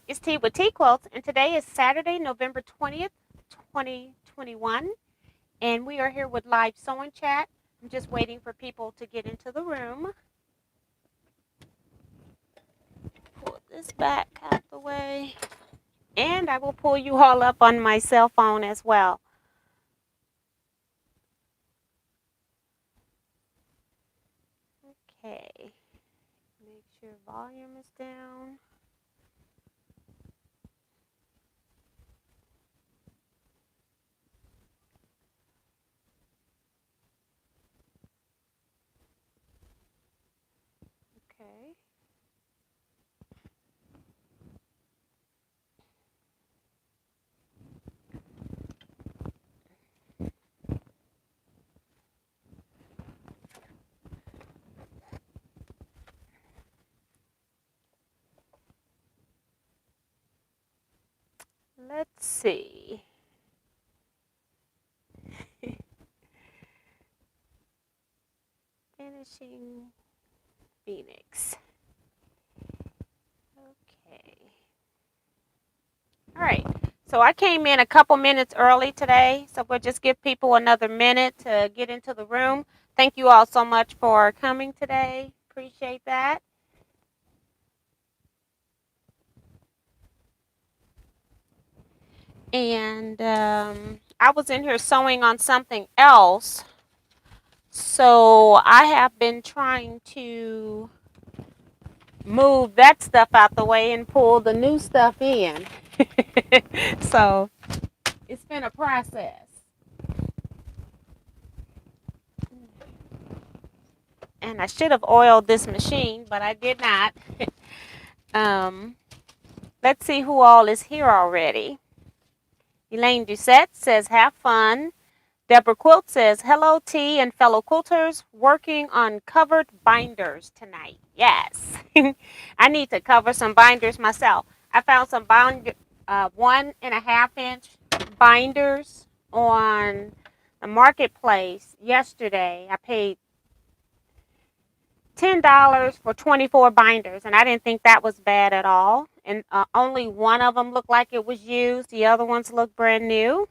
It's Tea with Teaquilts, and today is Saturday, November 20th, 2021, and we are here with live sewing chat. I'm just waiting for people to get into the room. Pull this back out the way, and I will pull you all up on my cell phone as well. Okay, make sure volume is down. Okay. Let's see. Finishing Phoenix. Okay. All right. So I came in a couple minutes early today, so we'll just give people another minute to get into the room. Thank you all so much for coming today. Appreciate that. And I was in here sewing on something else. So I have been trying to move that stuff out the way and pull the new stuff in. So it's been a process. And I should have oiled this machine, but I did not. Let's see who all is here already. Elaine Doucette says, have fun. Deborah Quilt says, hello, T and fellow quilters, working on covered binders tonight. Yes. I need to cover some binders myself. I found some 1.5-inch binders on the marketplace yesterday. I paid $10 for 24 binders, and I didn't think that was bad at all. And only one of them looked like it was used. The other ones look brand new.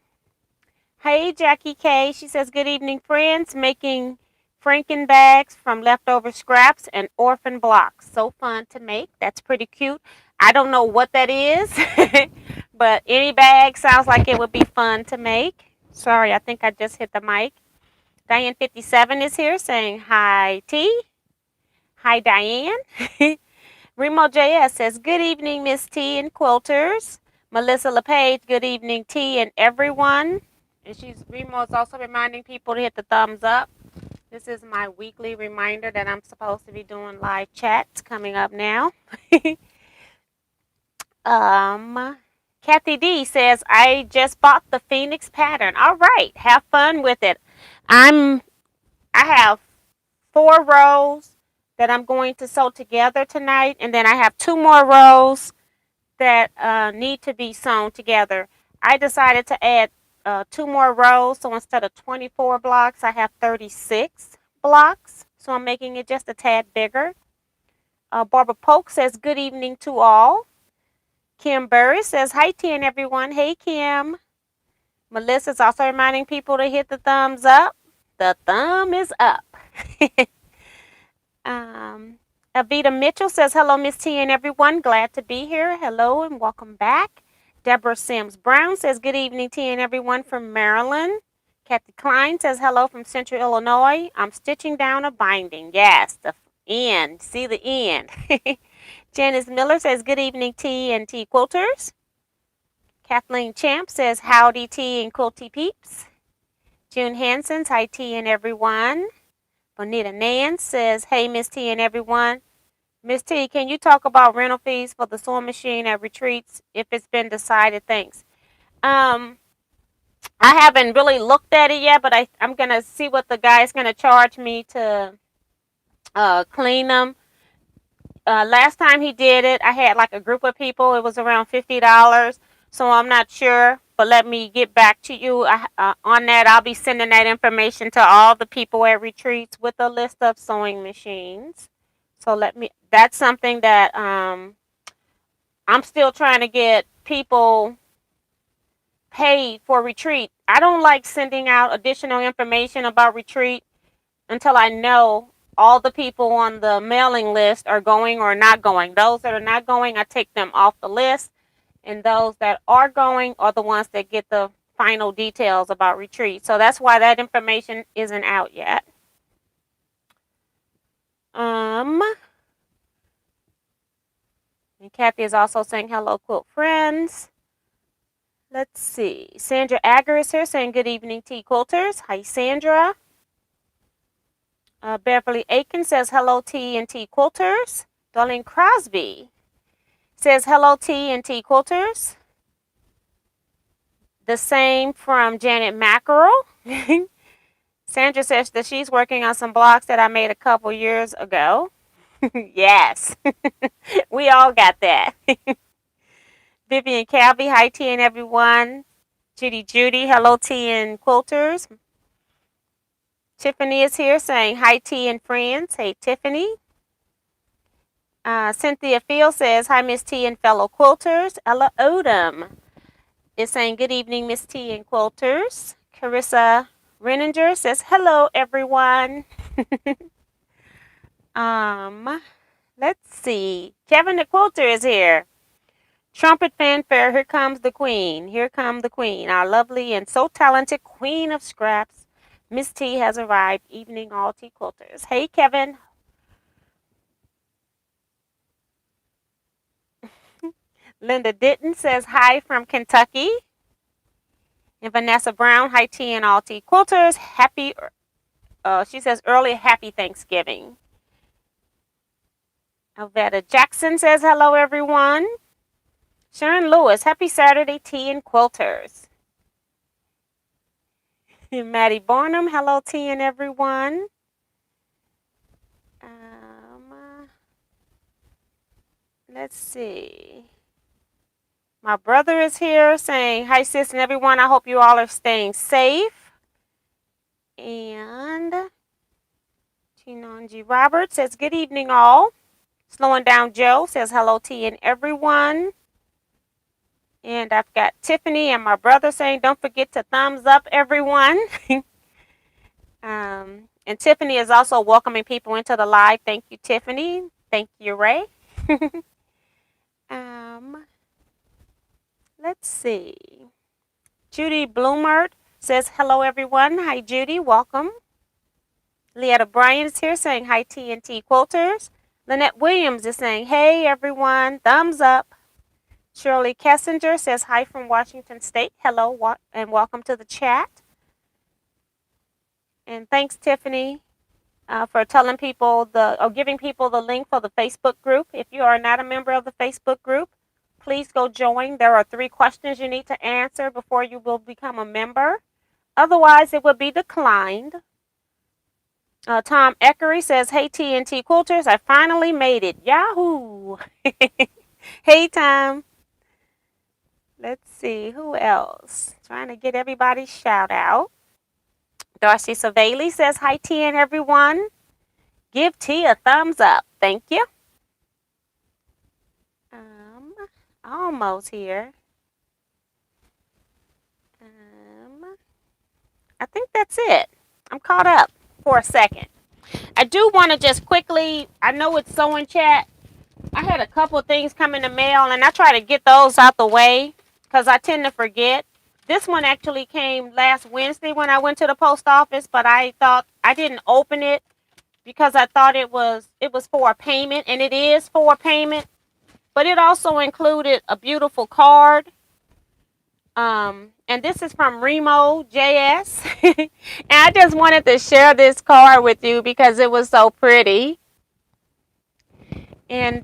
Hey, Jackie K. She says, good evening, friends. Making Franken bags from leftover scraps and orphan blocks. So fun to make. That's pretty cute. I don't know what that is, but any bag sounds like it would be fun to make. Sorry, I think I just hit the mic. Diane57 is here saying, hi, T. Hi, Diane. Remo JS says, good evening, Miss T and quilters. Melissa LePage, good evening, T and everyone. And Remo is also reminding people to hit the thumbs up. This is my weekly reminder that I'm supposed to be doing live chats coming up now. Kathy D says, I just bought the Phoenix pattern. All right, have fun with it. I have 4 rows that I'm going to sew together tonight, and then I have 2 more rows that need to be sewn together. I decided to add 2 more rows, so instead of 24 blocks, I have 36 blocks, so I'm making it just a tad bigger. Barbara Polk says, good evening to all. Kim Burris says, hi, T and everyone. Hey, Kim. Melissa's also reminding people to hit the thumbs up. The thumb is up. Avita Mitchell says, hello, Miss T and everyone. Glad to be here. Hello and welcome back. Deborah Sims Brown says, good evening, T and everyone from Maryland. Kathy Klein says, hello from Central Illinois. I'm stitching down a binding. Yes, the end. See the end. Janice Miller says, good evening, T and T quilters. Kathleen Champ says, howdy, T and quilty peeps. June Hansen, hi, T and everyone. Bonita Nance says, hey, Miss T and everyone. Miss T, can you talk about rental fees for the sewing machine at retreats if it's been decided? Thanks. I haven't really looked at it yet, but I'm going to see what the guy's going to charge me to clean them. Last time he did it, I had like a group of people. It was around $50. So I'm not sure, but let me get back to you on that. I'll be sending that information to all the people at retreats with a list of sewing machines. So that's something that I'm still trying to get people paid for retreat. I don't like sending out additional information about retreat until I know all the people on the mailing list are going or not going. Those that are not going, I take them off the list. And those that are going are the ones that get the final details about retreat. So that's why that information isn't out yet. And Kathy is also saying hello, quilt friends. Let's see. Sandra Agger is here saying good evening, Tea Quilters. Hi, Sandra. Beverly Aiken says hello, Tea and Tea Quilters. Darlene Crosby says hello, Tea and Tea Quilters. The same from Janet Mackerel. Sandra says that she's working on some blocks that I made a couple years ago. Yes, we all got that. Vivian Calvi, hi T and everyone. Judy, hello T and quilters. Tiffany is here saying hi T and friends. Hey Tiffany. Cynthia Field says hi Miss T and fellow quilters. Ella Odom is saying good evening Miss T and quilters. Carissa Renninger says hello everyone. Let's see. Kevin the quilter is here. Trumpet fanfare, here comes the queen. Here come the queen. Our lovely and so talented queen of scraps. Miss T has arrived. Evening all T quilters. Hey Kevin. Linda Ditton says hi from Kentucky. And Vanessa Brown, hi T and all T quilters. Happy, she says early happy Thanksgiving. Alvetta Jackson says hello everyone. Sharon Lewis, happy Saturday Tea and quilters. Maddie Barnum, hello Tea and everyone. Let's see. My brother is here saying hi sis and everyone. I hope you all are staying safe. And Chinonji Roberts says good evening all. Slowing Down Joe says hello Tea and everyone. And I've got Tiffany and my brother saying don't forget to thumbs up everyone. And Tiffany is also welcoming people into the live. Thank you, Tiffany. Thank you, Ray. Let's see. Judy Bloomert says hello everyone. Hi Judy, welcome. Leetta Bryan is here saying hi T&T Quilters. Lynette Williams is saying hey everyone, thumbs up. Shirley Kessinger says hi from Washington State. Hello and welcome to the chat. And thanks Tiffany for telling people giving people the link for the Facebook group. If you are not a member of the Facebook group, please go join. There are 3 questions you need to answer before you will become a member. Otherwise, it will be declined. Tom Eckery says, hey, T&T Quilters, I finally made it. Yahoo! Hey, Tom. Let's see, who else? Trying to get everybody's shout out. Darcy Savali says, hi, T and everyone. Give T a thumbs up. Thank you. Almost here. I think that's it. I'm caught up for a second. I do want to just quickly, I know it's sewing chat. I had a couple things come in the mail and I try to get those out the way because I tend to forget. This one actually came last Wednesday when I went to the post office, but I thought I didn't open it because I thought it was for a payment, and it is for a payment. But it also included a beautiful card. And this is from Remo JS. And I just wanted to share this card with you because it was so pretty. And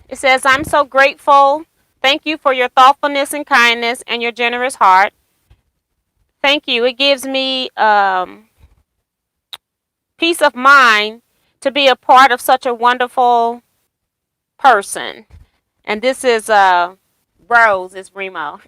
it says, I'm so grateful. Thank you for your thoughtfulness and kindness and your generous heart. Thank you. It gives me peace of mind to be a part of such a wonderful person. And this is Rose, is Remo.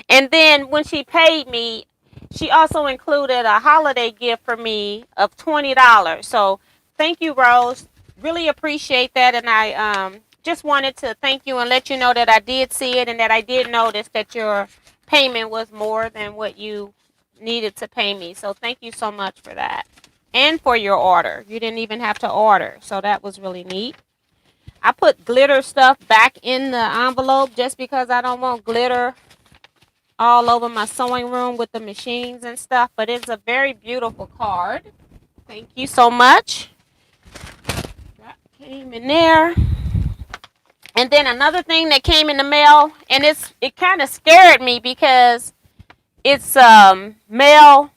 And then when she paid me, she also included a holiday gift for me of $20. So thank you, Rose. Really appreciate that. And I just wanted to thank you and let you know that I did see it and that I did notice that your payment was more than what you needed to pay me. So thank you so much for that. And for your order. You didn't even have to order. So that was really neat. I put glitter stuff back in the envelope just because I don't want glitter all over my sewing room with the machines and stuff. But it's a very beautiful card. Thank you so much. That came in there. And then another thing that came in the mail, and it kind of scared me because it's mail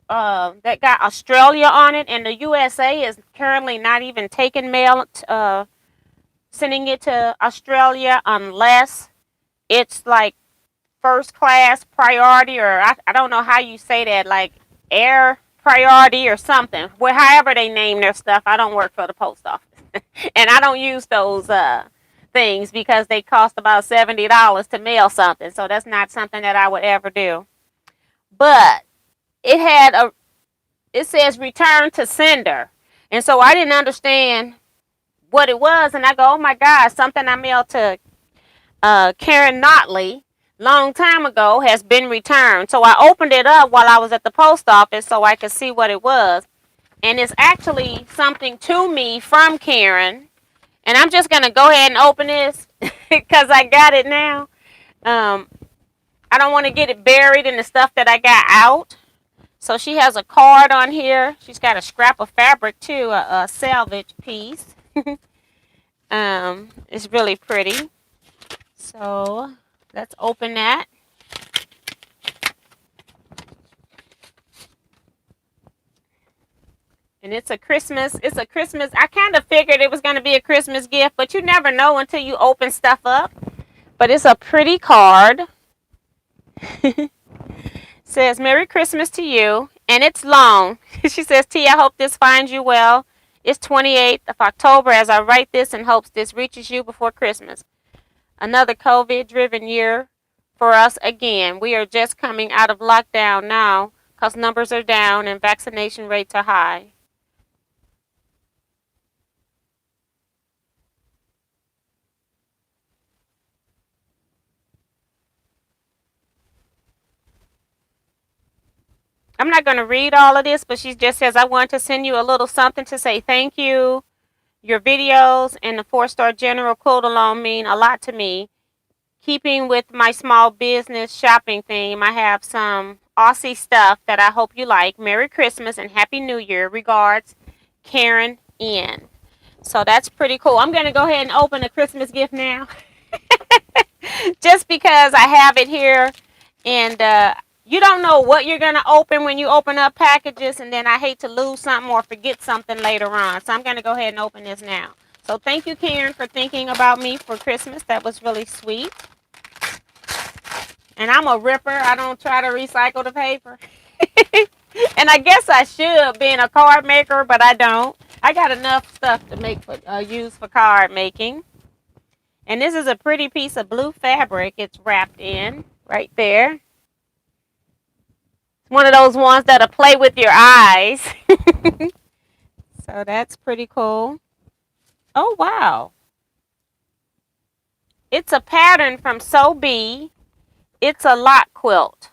that got Australia on it, and the USA is currently not even taking mail, sending it to Australia unless it's like first class priority, or I don't know how you say that, like air priority or something. Well, however they name their stuff. I don't work for the post office, and I don't use those things because they cost about $70 to mail something. So that's not something that I would ever do. But it says return to sender, and so I didn't understand what it was, and I go, oh my God, something I mailed to Karen Notley long time ago has been returned. So I opened it up while I was at the post office so I could see what it was. And it's actually something to me from Karen. And I'm just going to go ahead and open this because I got it now. I don't want to get it buried in the stuff that I got out. So she has a card on here. She's got a scrap of fabric too, a salvage piece. It's really pretty. So let's open that. And it's a Christmas. I kind of figured it was going to be a Christmas gift, but you never know until you open stuff up. But it's a pretty card. Says, Merry Christmas to you. And it's long. She says, T, I hope this finds you well. It's 28th of October as I write this and hopes this reaches you before Christmas. Another COVID-driven year for us again. We are just coming out of lockdown now because numbers are down and vaccination rates are high. I'm not going to read all of this, but she just says, I want to send you a little something to say thank you. Your videos and the 4-star general quilt alone mean a lot to me. Keeping with my small business shopping theme, I have some Aussie stuff that I hope you like. Merry Christmas and Happy New Year. Regards, Karen N. So that's pretty cool. I'm going to go ahead and open a Christmas gift now. Just because I have it here. And you don't know what you're going to open when you open up packages. And then I hate to lose something or forget something later on. So I'm going to go ahead and open this now. So thank you, Karen, for thinking about me for Christmas. That was really sweet. And I'm a ripper. I don't try to recycle the paper. And I guess I should, being a card maker, but I don't. I got enough stuff to make for use for card making. And this is a pretty piece of blue fabric it's wrapped in right there. It's one of those ones that'll play with your eyes. So that's pretty cool. Oh, wow. It's a pattern from Sew Bee. It's a lot quilt.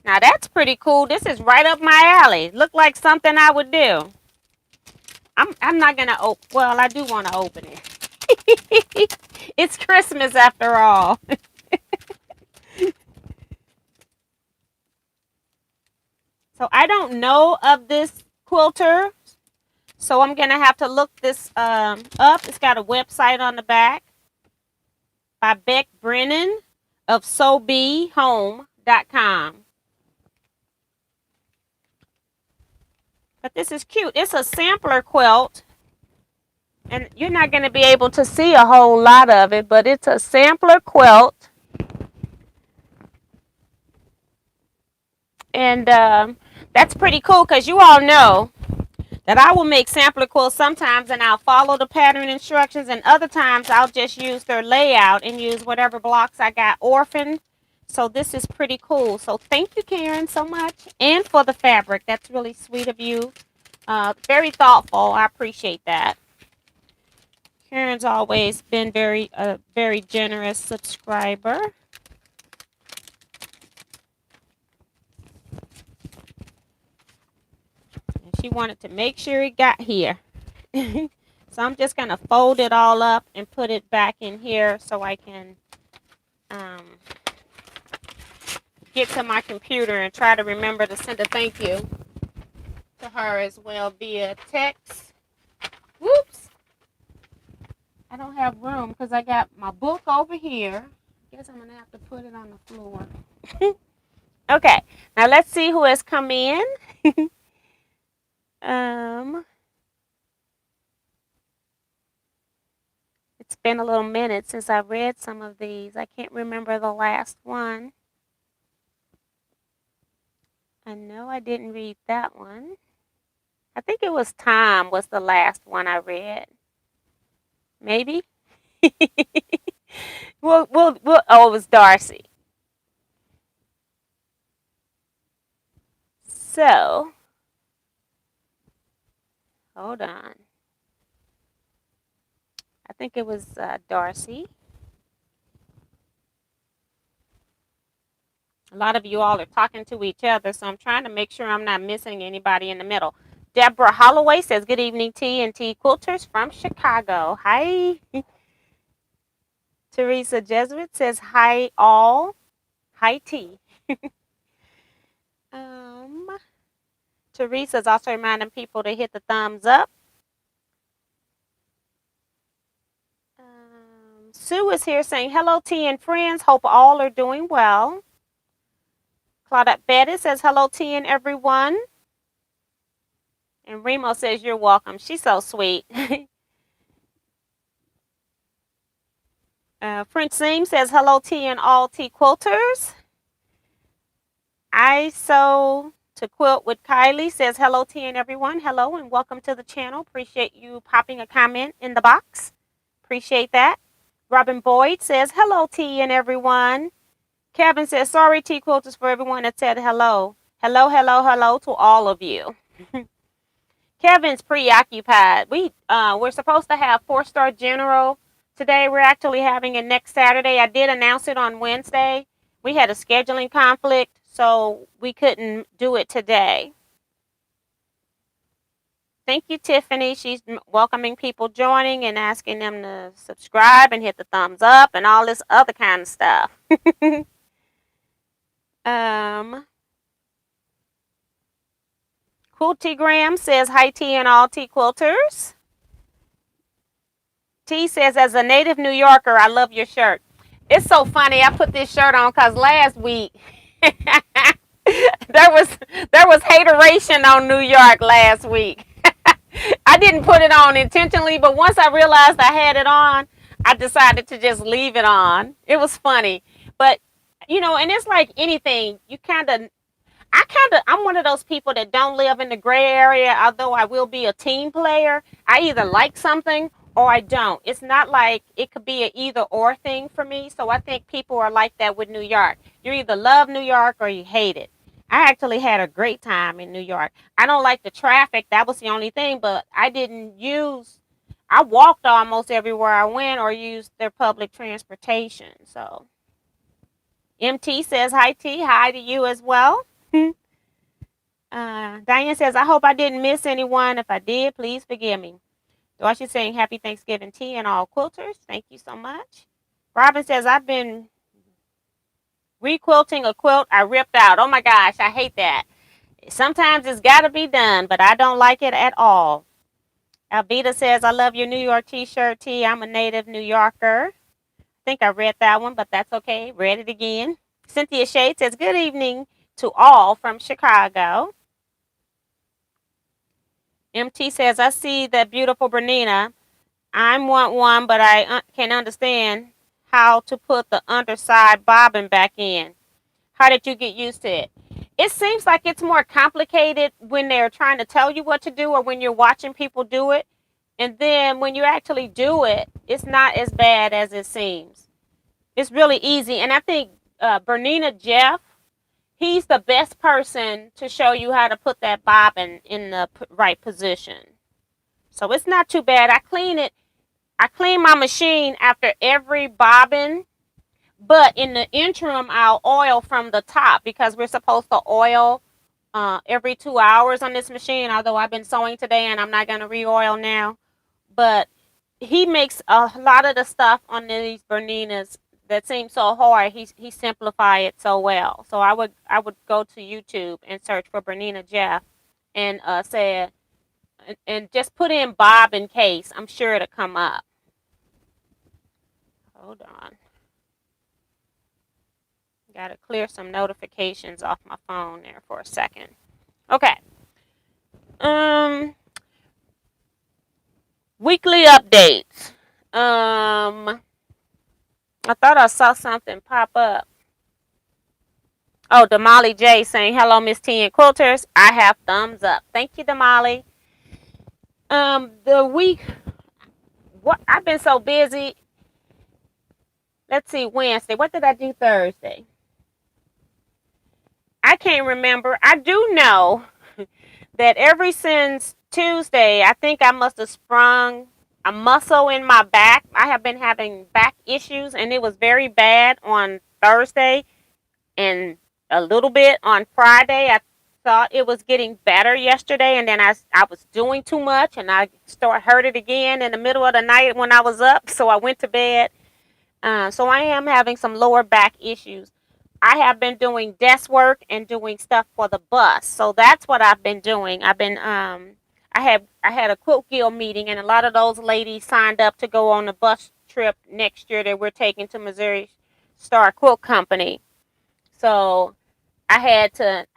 Now that's pretty cool. This is right up my alley. Look like something I would do. I'm not gonna open. Well, I do want to open it. It's Christmas after all. So I don't know of this quilter. So I'm gonna have to look this up. It's got a website on the back by Beck Brennan of SewBeeHome.com. But this is cute. It's a sampler quilt. And you're not going to be able to see a whole lot of it, but it's a sampler quilt. And that's pretty cool because you all know that I will make sampler quilts sometimes and I'll follow the pattern instructions, and other times I'll just use their layout and use whatever blocks I got orphaned. So this is pretty cool. So thank you, Karen, so much. And for the fabric. That's really sweet of you. Very thoughtful. I appreciate that. Karen's always been very generous subscriber. And she wanted to make sure it got here. So I'm just going to fold it all up and put it back in here so I can get to my computer and try to remember to send a thank you to her as well via text. Whoops. I don't have room because I got my book over here. Guess I'm going to have to put it on the floor. Okay. Now let's see who has come in. It's been a little minute since I read some of these. I can't remember the last one. I know I didn't read that one. I think it was Time was the last one I read. Maybe. Oh, it was Darcy. So, hold on. I think it was Darcy. A lot of you all are talking to each other, so I'm trying to make sure I'm not missing anybody in the middle. Deborah Holloway says, good evening, T and T Quilters from Chicago. Hi. Teresa Jesuit says, hi all. Hi, T. Teresa's also reminding people to hit the thumbs up. Sue is here saying, hello, T and friends. Hope all are doing well. Claudette Betty says, hello, T and everyone. And Remo says, you're welcome. She's so sweet. Francine says, hello, T and all T quilters. I sew to quilt with Kylie says, hello, T and everyone. Hello and welcome to the channel. Appreciate you popping a comment in the box. Appreciate that. Robin Boyd says, hello, T and everyone. Kevin says, sorry, T quilters, for everyone that said hello. Hello, hello, hello to all of you. Kevin's preoccupied. We're supposed to have 4-star general today. We're actually having it next Saturday. I did announce it on Wednesday. We had a scheduling conflict, so we couldn't do it today. Thank you, Tiffany. She's welcoming people joining and asking them to subscribe and hit the thumbs up and all this other kind of stuff. Quiltigram says, hi, T and all T quilters. T says, as a native New Yorker, I love your shirt. It's so funny. I put this shirt on because last week there was hateration on New York last week. I didn't put it on intentionally, but once I realized I had it on, I decided to just leave it on. It was funny. But, and it's like anything, I'm one of those people that don't live in the gray area, although I will be a team player. I either like something or I don't. It's not like it could be an either or thing for me. So I think people are like that with New York. You either love New York or you hate it. I actually had a great time in New York. I don't like the traffic. That was the only thing, but I walked almost everywhere I went or used their public transportation. So MT says, hi, T. Hi to you as well. Diane says, I hope I didn't miss anyone. If I did, please forgive me. Dorothy saying, happy Thanksgiving, T and all quilters. Thank you so much. Robin says, I've been requilting a quilt I ripped out. Oh my gosh, I hate that. Sometimes it's got to be done, but I don't like it at all. Alvita says, I love your New York t-shirt, T. I'm a native New Yorker. I think I read that one, but that's okay. Read it again. Cynthia Shade says, good evening to all from Chicago. MT says, I see that beautiful Bernina. I want one, but I can understand how to put the underside bobbin back in. How did you get used to it? It seems like it's more complicated when they're trying to tell you what to do or when you're watching people do it. And then when you actually do it, it's not as bad as it seems. It's really easy. And I think Bernina Jeff, he's the best person to show you how to put that bobbin in the right position. So it's not too bad. I clean it I clean my machine after every bobbin, but in the interim, I'll oil from the top because we're supposed to oil every 2 hours on this machine. Although I've been sewing today and I'm not going to re-oil now, but he makes a lot of the stuff on these Berninas that seem so hard. He simplify it so well. So I would go to YouTube and search for Bernina Jeff and say and just put in Bob in case. I'm sure it'll come up. Hold on. Got to clear some notifications off my phone there for a second. Okay. Weekly updates. I thought I saw something pop up. Oh, Damali J saying, hello, Miss T and Quilters. I have thumbs up. Thank you, Damali. The week, what I've been so busy. Let's see, Wednesday. What did I do Thursday? I can't remember. I do know that ever since Tuesday, I think I must have sprung a muscle in my back. I have been having back issues, and it was very bad on Thursday and a little bit on Friday. I thought it was getting better yesterday, and then I was doing too much, and I hurt it again in the middle of the night when I was up, so I went to bed. So I am having some lower back issues. I have been doing desk work and doing stuff for the bus. So that's what I've been doing. I had a quilt guild meeting, and a lot of those ladies signed up to go on a bus trip next year that we're taking to Missouri Star Quilt Company. So I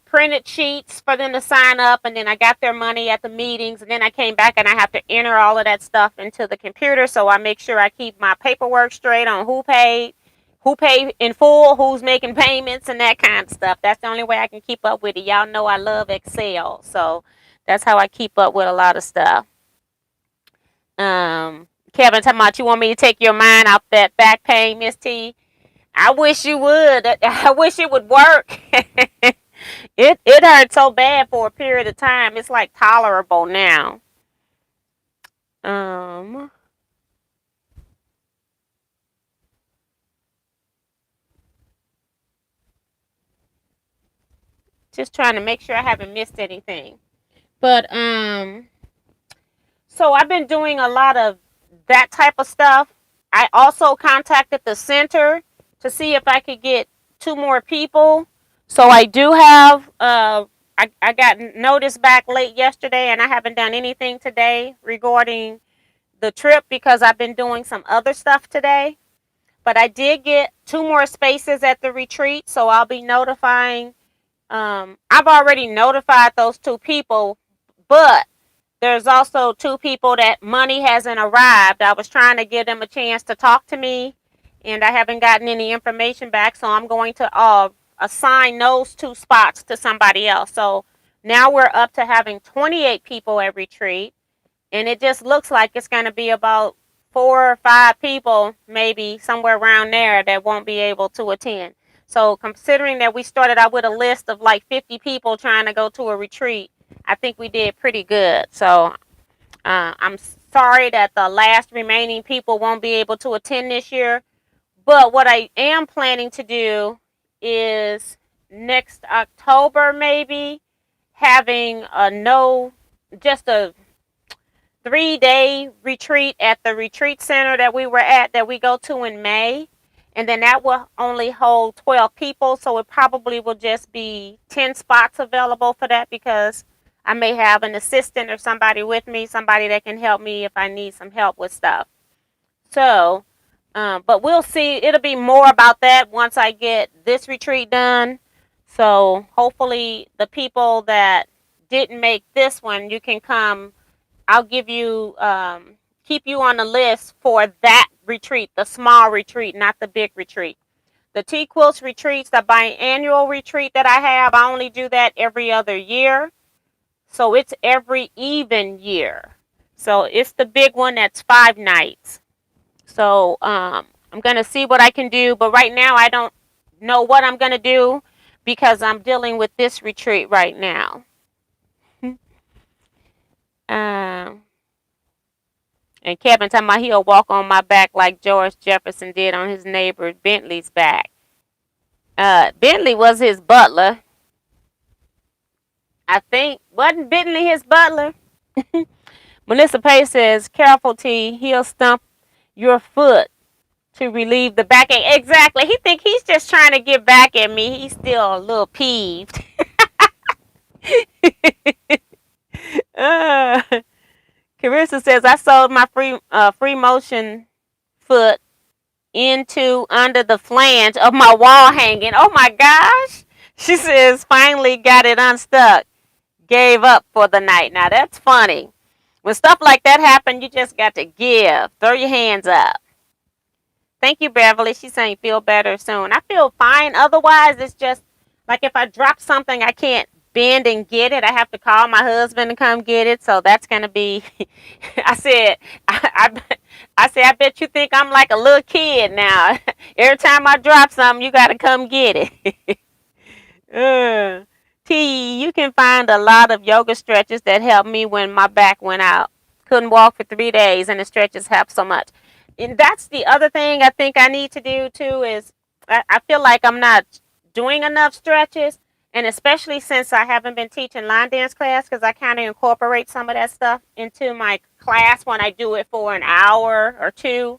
printed sheets for them to sign up, and then I got their money at the meetings, and then I came back and I have to enter all of that stuff into the computer, so I make sure I keep my paperwork straight on who paid in full, who's making payments, and that kind of stuff. That's the only way I can keep up with it. Y'all know I love Excel, so that's how I keep up with a lot of stuff. Kevin talking about, you want me to take your mind off that back pain, Miss T? I wish you would. I wish it would work. It hurt so bad for a period of time. It's like tolerable now. Just trying to make sure I haven't missed anything. But so I've been doing a lot of that type of stuff. I also contacted the center to see if I could get 2 more people. So I do have I got notice back late yesterday, and I haven't done anything today regarding the trip because I've been doing some other stuff today. But I did get 2 more spaces at the retreat, so I'll be notifying. I've already notified those 2 people, but there's also 2 people that money hasn't arrived. I was trying to give them a chance to talk to me, and I haven't gotten any information back, so I'm going to assign those 2 spots to somebody else. So now we're up to having 28 people at retreat, and it just looks like it's going to be about 4 or 5 people, maybe somewhere around there, that won't be able to attend. So considering that we started out with a list of like 50 people trying to go to a retreat, I think we did pretty good. So I'm sorry that the last remaining people won't be able to attend this year. But what I am planning to do is next October, maybe having just a 3-day retreat at the retreat center that we were at, that we go to in May. And then that will only hold 12 people. So it probably will just be 10 spots available for that, because I may have an assistant or somebody with me, somebody that can help me if I need some help with stuff. So, but we'll see. It'll be more about that once I get this retreat done. So hopefully the people that didn't make this one, you can come. I'll give you, keep you on the list for that retreat, the small retreat, not the big retreat. The Teaquilts retreats, the biannual retreat that I have, I only do that every other year. So it's every even year. So it's the big one that's 5 nights. So I'm going to see what I can do. But right now I don't know what I'm going to do because I'm dealing with this retreat right now. And And Kevin talking about he'll walk on my back like George Jefferson did on his neighbor Bentley's back. Bentley was his butler. I think, wasn't Bentley his butler? Melissa Page says, careful T, he'll stump your foot to relieve the backache. Exactly. He think he's just trying to get back at me. He's still a little peeved. uh, Carissa says, I sold my free motion foot into under the flange of my wall hanging. Oh my gosh. She says, finally got it unstuck. Gave up for the night. Now that's funny. When stuff like that happen, you just got to give. Throw your hands up. Thank you, Beverly. She's saying feel better soon. I feel fine. Otherwise, it's just like if I drop something, I can't bend and get it. I have to call my husband to come get it. So that's going to be, I said, I bet you think I'm like a little kid now. Every time I drop something, you got to come get it. T, you can find a lot of yoga stretches that helped me when my back went out. Couldn't walk for 3 days, and the stretches help so much. And that's the other thing I think I need to do too is I feel like I'm not doing enough stretches, and especially since I haven't been teaching line dance class because I kind of incorporate some of that stuff into my class when I do it for an hour or two.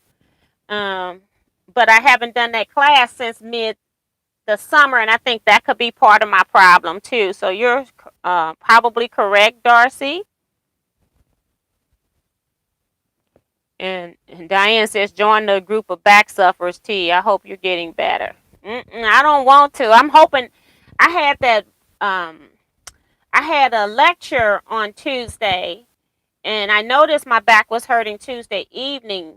But I haven't done that class since mid the summer, and I think that could be part of my problem too. So you're probably correct, Darcy. And Diane says, join the group of back sufferers, T. I hope you're getting better. I don't want to. I'm hoping. I had that. I had a lecture on Tuesday, and I noticed my back was hurting Tuesday evening.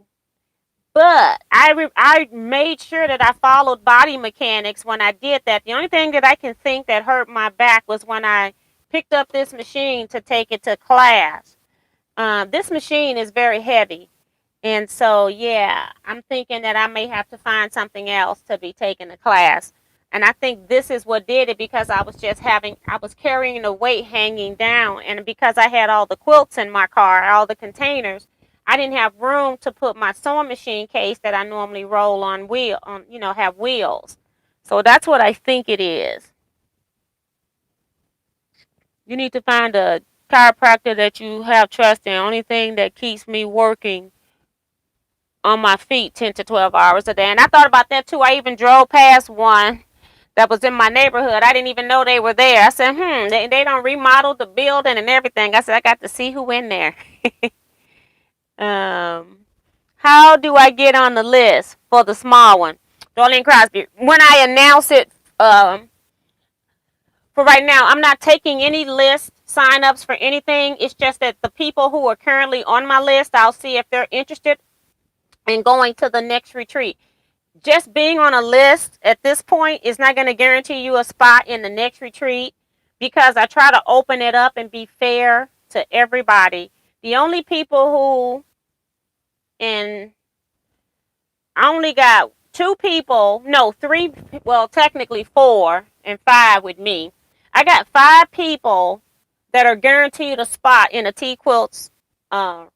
But I made sure that I followed body mechanics when I did that. The only thing that I can think that hurt my back was when I picked up this machine to take it to class. This machine is very heavy. And so, yeah, I'm thinking that I may have to find something else to be taking to class. And I think this is what did it because I was carrying the weight hanging down. And because I had all the quilts in my car, all the containers, I didn't have room to put my sewing machine case that I normally roll on have wheels. So that's what I think it is. You need to find a chiropractor that you have trust in. Only thing that keeps me working on my feet 10 to 12 hours a day. And I thought about that too. I even drove past one that was in my neighborhood. I didn't even know they were there. I said, they don't remodel the building and everything. I said, I got to see who in there. How do I get on the list for the small one? Darlene Crosby. When I announce it, for right now, I'm not taking any list sign-ups for anything. It's just that the people who are currently on my list, I'll see if they're interested in going to the next retreat. Just being on a list at this point is not going to guarantee you a spot in the next retreat because I try to open it up and be fair to everybody. The only people and I only got 3, well, technically 4 and 5 with me. I got 5 people that are guaranteed a spot in a Teaquilts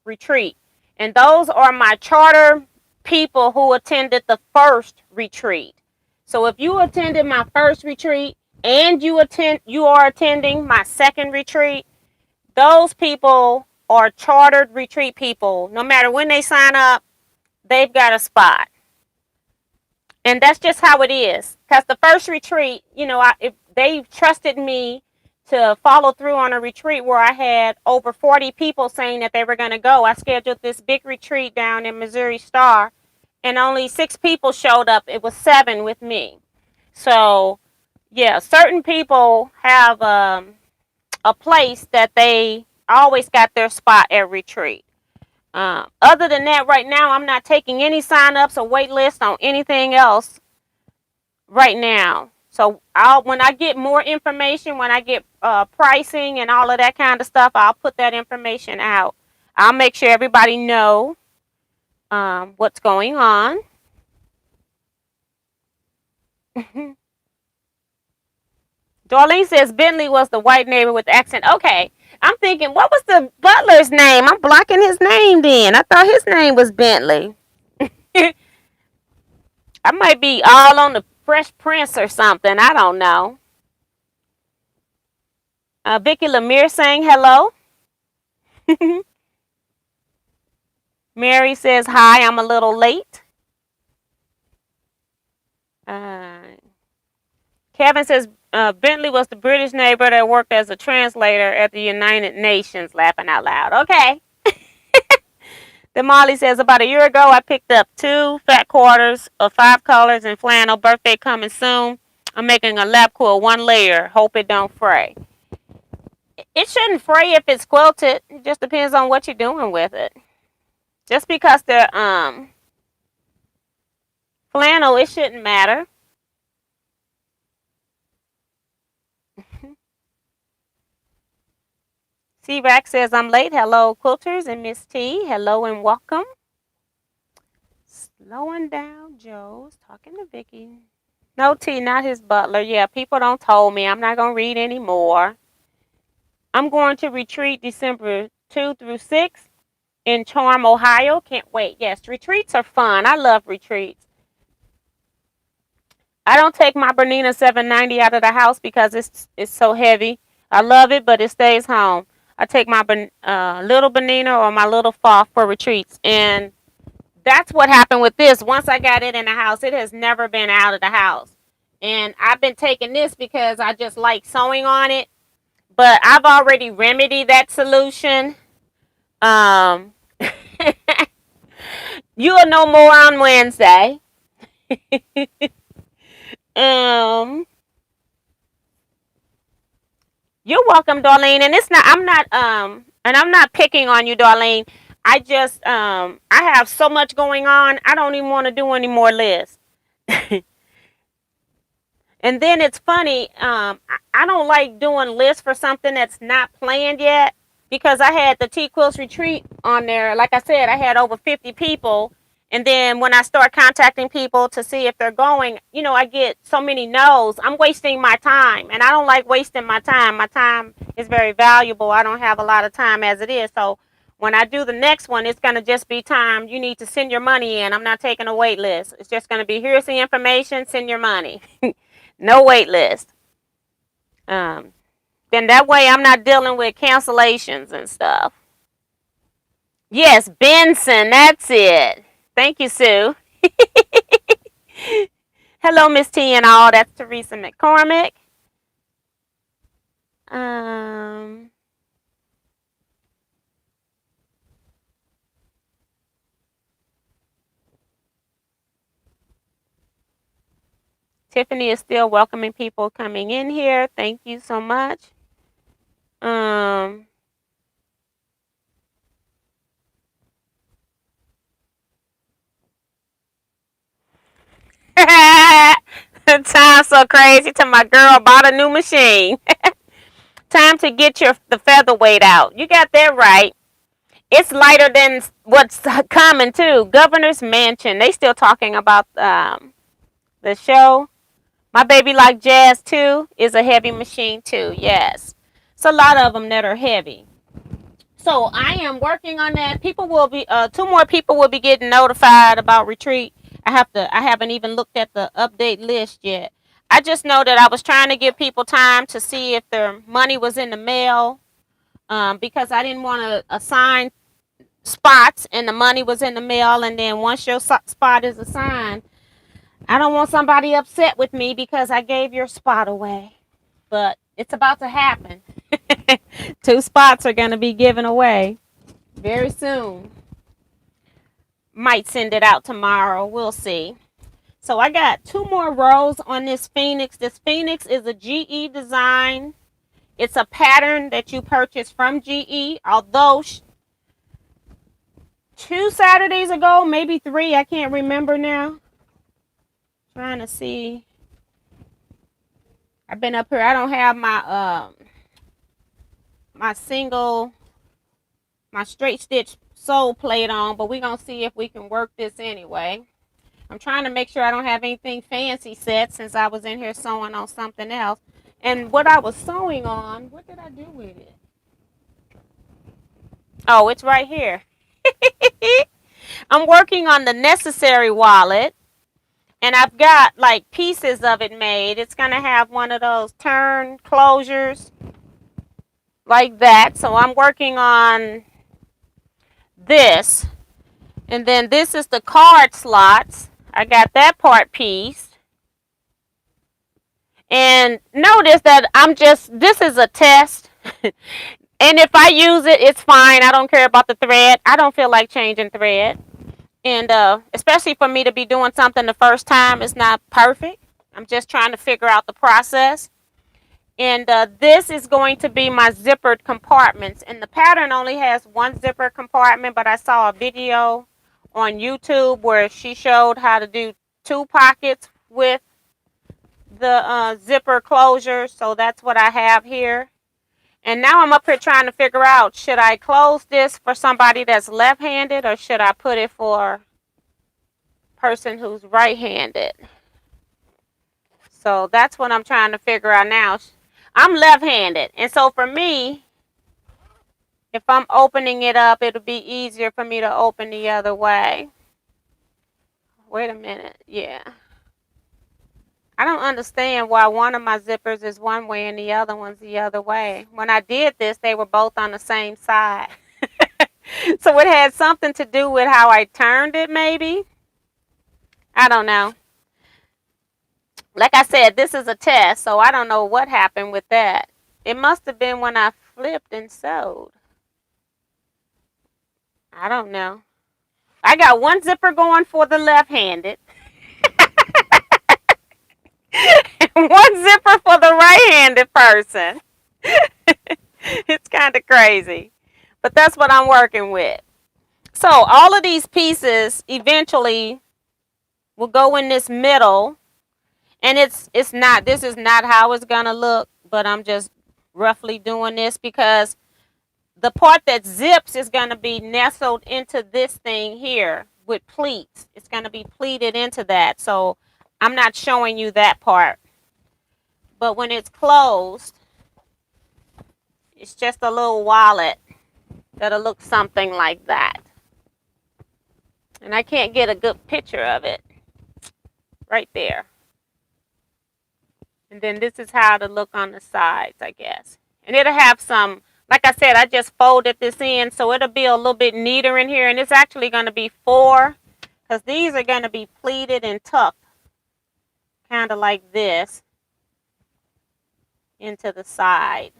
retreat. And those are my charter people who attended the first retreat. So if you attended my first retreat and you are attending my second retreat, those people are chartered retreat people. No matter when they sign up, they've got a spot. And that's just how it is. Because the first retreat, they trusted me to follow through on a retreat where I had over 40 people saying that they were going to go. I scheduled this big retreat down in Missouri Star, and only 6 people showed up. It was 7 with me. So, yeah, certain people have a place that they always got their spot at retreat. Other than that, right now, I'm not taking any sign-ups or wait lists on anything else right now. So when I get more information, when I get pricing and all of that kind of stuff, I'll put that information out. I'll make sure everybody know what's going on. Darlene says Bentley was the white neighbor with the accent. Okay. I'm thinking, what was the butler's name? I'm blocking his name then. I thought his name was Bentley. I might be all on the Fresh Prince or something. I don't know. Vicky Lemire saying hello. Mary says hi. I'm a little late. Uh, Kevin says Bentley was the British neighbor that worked as a translator at the United Nations. Laughing out loud. Okay. Then Molly says about a year ago I picked up 2 fat quarters of 5 colors in flannel. Birthday coming soon. I'm making a lap quilt 1 layer. Hope it don't fray. It shouldn't fray if it's quilted. It just depends on what you're doing with it. Just because they're flannel, it shouldn't matter. C-Rack says I'm late. Hello, quilters and Miss T. Hello and welcome. Slowing down, Joe's talking to Vicky. No, T, not his butler. Yeah, people don't told me. I'm not going to read anymore. I'm going to retreat December 2 through 6 in Charm, Ohio. Can't wait. Yes, retreats are fun. I love retreats. I don't take my Bernina 790 out of the house because it's so heavy. I love it, but it stays home. I take my little Bernina or my little Foff for retreats. And that's what happened with this. Once I got it in the house, it has never been out of the house. And I've been taking this because I just like sewing on it. But I've already remedied that solution. You'll know more on Wednesday. You're welcome, Darlene. And I'm not picking on you, Darlene. I just, I have so much going on. I don't even want to do any more lists. And then it's funny, I don't like doing lists for something that's not planned yet because I had the Teaquilts retreat on there. Like I said, I had over 50 people. And then when I start contacting people to see if they're going, I get so many no's. I'm wasting my time. And I don't like wasting my time. My time is very valuable. I don't have a lot of time as it is. So when I do the next one, it's going to just be time. You need to send your money in. I'm not taking a wait list. It's just going to be, here's the information, send your money. No wait list. Then that way I'm not dealing with cancellations and stuff. Yes, Benson, that's it. Thank you, Sue. Hello, Miss T and all. That's Teresa McCormick. Tiffany is still welcoming people coming in here. Thank you so much. Time's so crazy till my girl bought a new machine. Time to get the featherweight out. You got that right. It's lighter than what's coming too. Governor's Mansion. They still talking about the show. My Baby Like Jazz too is a heavy machine too. Yes, it's a lot of them that are heavy. So I am working on that. People will be 2 more people will be getting notified about retreat. I haven't even looked at the update list yet. I just know that I was trying to give people time to see if their money was in the mail, because I didn't want to assign spots and the money was in the mail, and then once your spot is assigned, I don't want somebody upset with me because I gave your spot away. But it's about to happen. 2 spots are going to be given away very soon. Might send it out tomorrow. We'll see. So I got 2 more rows on this Phoenix. This Phoenix is a GE design. It's a pattern that you purchase from GE. Although 2 Saturdays ago, maybe 3, I can't remember now. Trying to see. I've been up here. I don't have my my straight stitch sole plate on, but we're gonna see if we can work this anyway. I'm trying to make sure I don't have anything fancy set since I was in here sewing on something else. And what I was sewing on, what did I do with it? Oh, it's right here. I'm working on the necessary wallet, and I've got like pieces of it made. It's going to have one of those turn closures like that. So I'm working on this. And then this is the card slots. I got that part pieced. And notice that this is a test. And if I use it, it's fine. I don't care about the thread. I don't feel like changing thread. And especially for me to be doing something the first time, it's not perfect. I'm just trying to figure out the process. And this is going to be my zippered compartments. And the pattern only has one zipper compartment, but I saw a video on YouTube where she showed how to do 2 pockets with the zipper closure. So that's what I have here. And now I'm up here trying to figure out, should I close this for somebody that's left-handed, or should I put it for a person who's right-handed? So that's what I'm trying to figure out now. I'm left-handed, and so for me, if I'm opening it up, it'll be easier for me to open the other way. Wait a minute. Yeah. I don't understand why one of my zippers is one way and the other one's the other way. When I did this, they were both on the same side. So it had something to do with how I turned it, maybe. I don't know. Like I said, this is a test, so I don't know what happened with that. It must have been when I flipped and sewed. I don't know. I got one zipper going for the left-handed. And one zipper for the right-handed person. It's kind of crazy. But that's what I'm working with. So all of these pieces eventually will go in this middle. And this is not how it's going to look, but I'm just roughly doing this because the part that zips is going to be nestled into this thing here with pleats. It's going to be pleated into that. So I'm not showing you that part. But when it's closed, it's just a little wallet that'll look something like that. And I can't get a good picture of it right there. And then this is how it'll look on the sides, I guess. And it'll have some, like I said, I just folded this in, so it'll be a little bit neater in here. And it's actually going to be 4, because these are going to be pleated and tucked, kind of like this, into the side.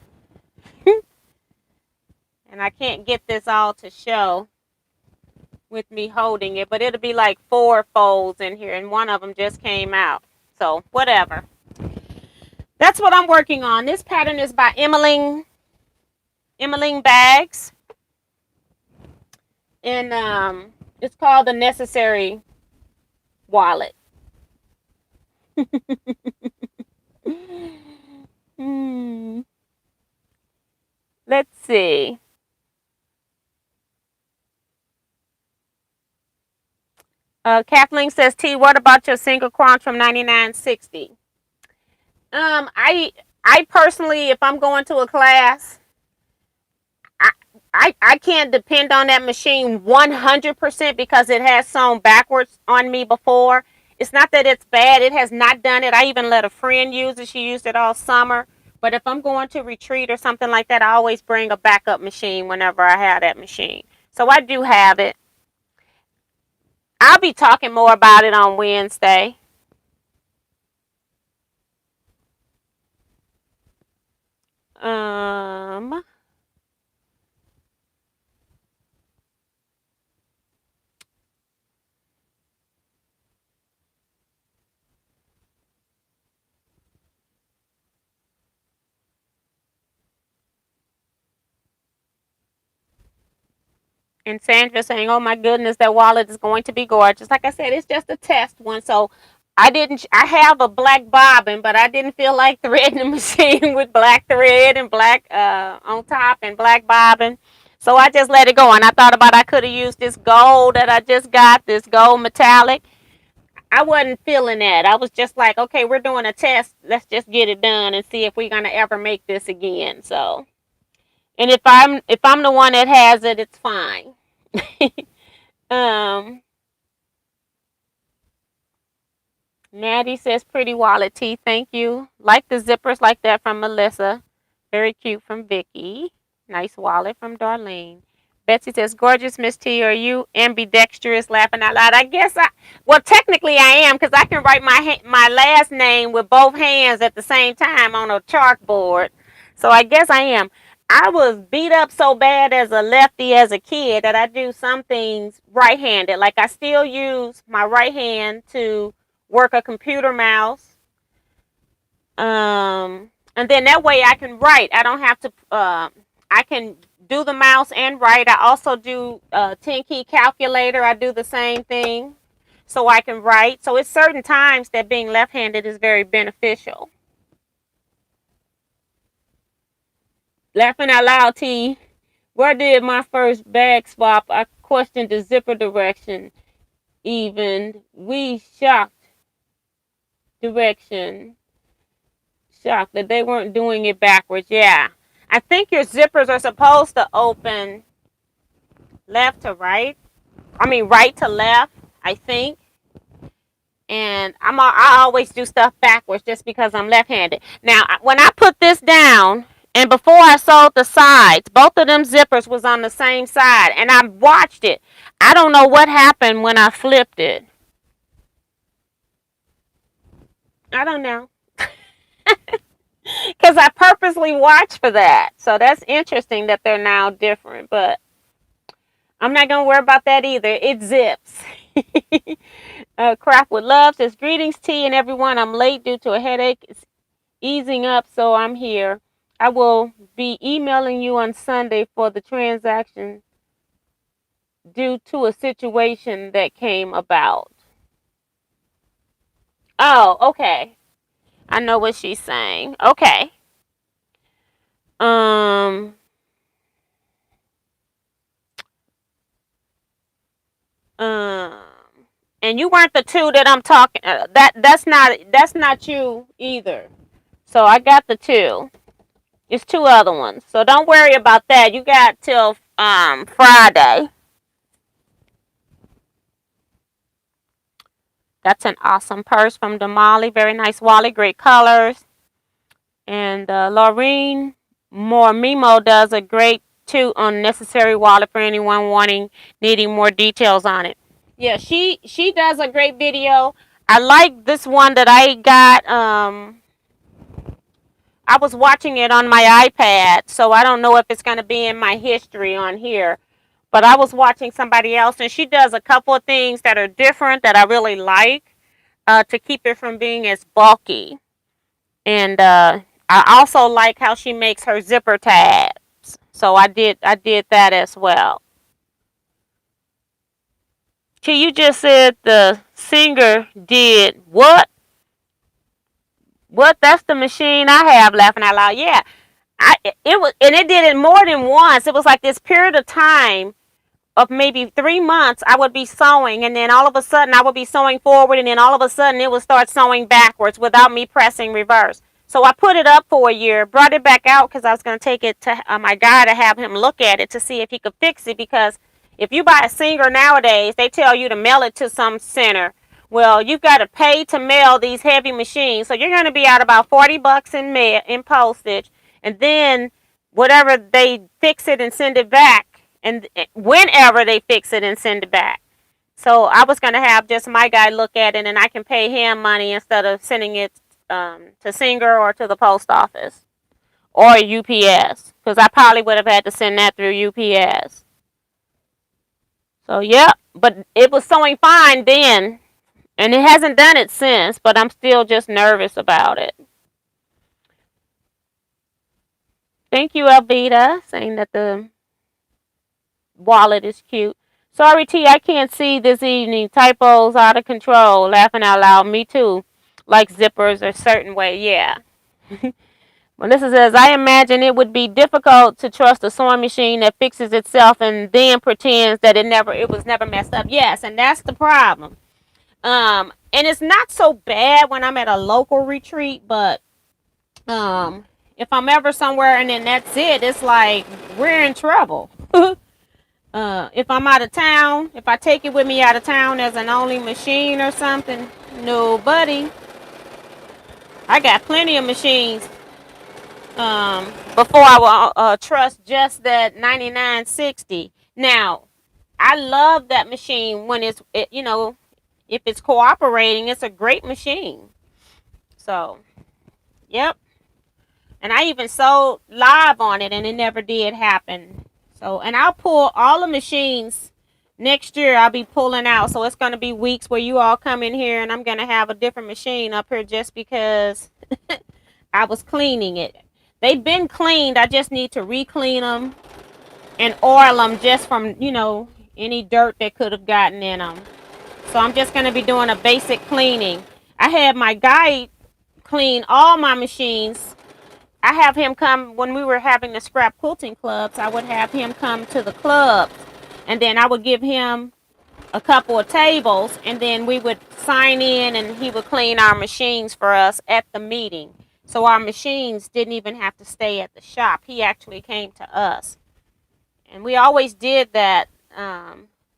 And I can't get this all to show with me holding it, but it'll be like 4 folds in here, and one of them just came out. So whatever. That's what I'm working on. This pattern is by Emmeline Bags. And it's called the Necessary Wallet. Let's see. Kathleen says, T, what about your single crunch from 99.60? I personally, if I'm going to a class, I can't depend on that machine 100% because it has sewn backwards on me before. It's not that it's bad. It has not done it. I even let a friend use it. She used it all summer. But if I'm going to retreat or something like that, I always bring a backup machine whenever I have that machine. So I do have it. I'll be talking more about it on Wednesday. And Sandra saying, oh my goodness, that wallet is going to be gorgeous. Like I said, it's just a test one. So I have a black bobbin, but I didn't feel like threading the machine with black thread and black on top and black bobbin. So I just let it go. And I thought about I could have used this gold that I just got, this gold metallic. I wasn't feeling that. I was just like, okay, we're doing a test. Let's just get it done and see if we're going to ever make this again. So And if I'm the one that has it, it's fine. um, Maddie says pretty wallet tee. Thank you. Like the zippers like that from Melissa. Very cute from Vicky. Nice wallet from Darlene. Betsy says, gorgeous Miss T, are you ambidextrous? Laughing out loud. I guess well, technically I am because I can write my last name with both hands at the same time on a chalkboard. So I guess I am. I was beat up so bad as a lefty as a kid that I do some things right-handed. Like I still use my right hand to work a computer mouse. And then that way I can write. I don't have to, I can do the mouse and write. I also do 10 key calculator. I do the same thing so I can write. So it's certain times that being left-handed is very beneficial. Laughing out loud, T. Where did my first bag swap? I questioned the zipper direction. Even we shocked direction. Shocked that they weren't doing it backwards. Yeah. I think your zippers are supposed to open left to right. I mean, right to left, I think. And I always do stuff backwards just because I'm left-handed. Now, when I put this down, and before I sewed the sides, both of them zippers was on the same side, and I watched it. I don't know what happened when I flipped it. I don't know. Because I purposely watched for that. So that's interesting that they're now different. But I'm not going to worry about that either. It zips. Craft with love says, greetings, T, and everyone. I'm late due to a headache. It's easing up, so I'm here. I will be emailing you on Sunday for the transaction due to a situation that came about. Oh, okay. I know what she's saying. Okay. And you weren't the two that I'm talking. That's not you either. So I got the two. It's two other ones. So don't worry about that. You got till Friday. That's an awesome purse from Damali. Very nice wallet, great colors. And Laureen Mimo does a great too unnecessary wallet for anyone needing more details on it. Yeah, she does a great video. I like this one that I got. I was watching it on my iPad, so I don't know if it's going to be in my history on here. But I was watching somebody else, and she does a couple of things that are different that I really like to keep it from being as bulky. And I also like how she makes her zipper tabs. So I did that as well. You just said the singer did what? What? That's the machine I have. Laughing out loud. Yeah, it did it more than once. It was like this period of time of maybe 3 months. I would be sewing, and then all of a sudden I would be sewing forward, and then all of a sudden it would start sewing backwards without me pressing reverse. So I put it up for a year, brought it back out because I was going to take it to my guy to have him look at it to see if he could fix it. Because if you buy a Singer nowadays, they tell you to mail it to some center. Well, you've got to pay to mail these heavy machines. So you're going to be out about $40 in postage. And then whatever they fix it and send it back. And whenever they fix it and send it back. So I was going to have just my guy look at it, and I can pay him money instead of sending it to Singer or to the post office or UPS, because I probably would have had to send that through UPS. So yeah, but it was sewing fine then, and it hasn't done it since, but I'm still just nervous about it. Thank you, Alvita, saying that the wallet is cute. Sorry, T, I can't see this evening. Typos out of control. Laughing out loud. Me too. Like zippers a certain way. Yeah. Melissa says, I imagine it would be difficult to trust a sewing machine that fixes itself and then pretends that it was never messed up. Yes, and that's the problem. And it's not so bad when I'm at a local retreat, but If I'm ever somewhere and then that's it, it's like we're in trouble. If I'm out of town, if I take it with me out of town as an only machine or something, no, buddy. I got plenty of machines. Before I will trust just that 9960. Now, I love that machine when if it's cooperating, it's a great machine. So, yep. And I even sold live on it and it never did happen. So, and I'll pull all the machines next year. I'll be pulling out. So it's going to be weeks where you all come in here and I'm going to have a different machine up here just because I was cleaning it. They've been cleaned. I just need to re-clean them and oil them just from, any dirt that could have gotten in them. So I'm just going to be doing a basic cleaning. I had my guy clean all my machines. I have him come when we were having the scrap quilting clubs. I would have him come to the clubs and then I would give him a couple of tables and then we would sign in and he would clean our machines for us at the meeting. So our machines didn't even have to stay at the shop. He actually came to us. And we always did that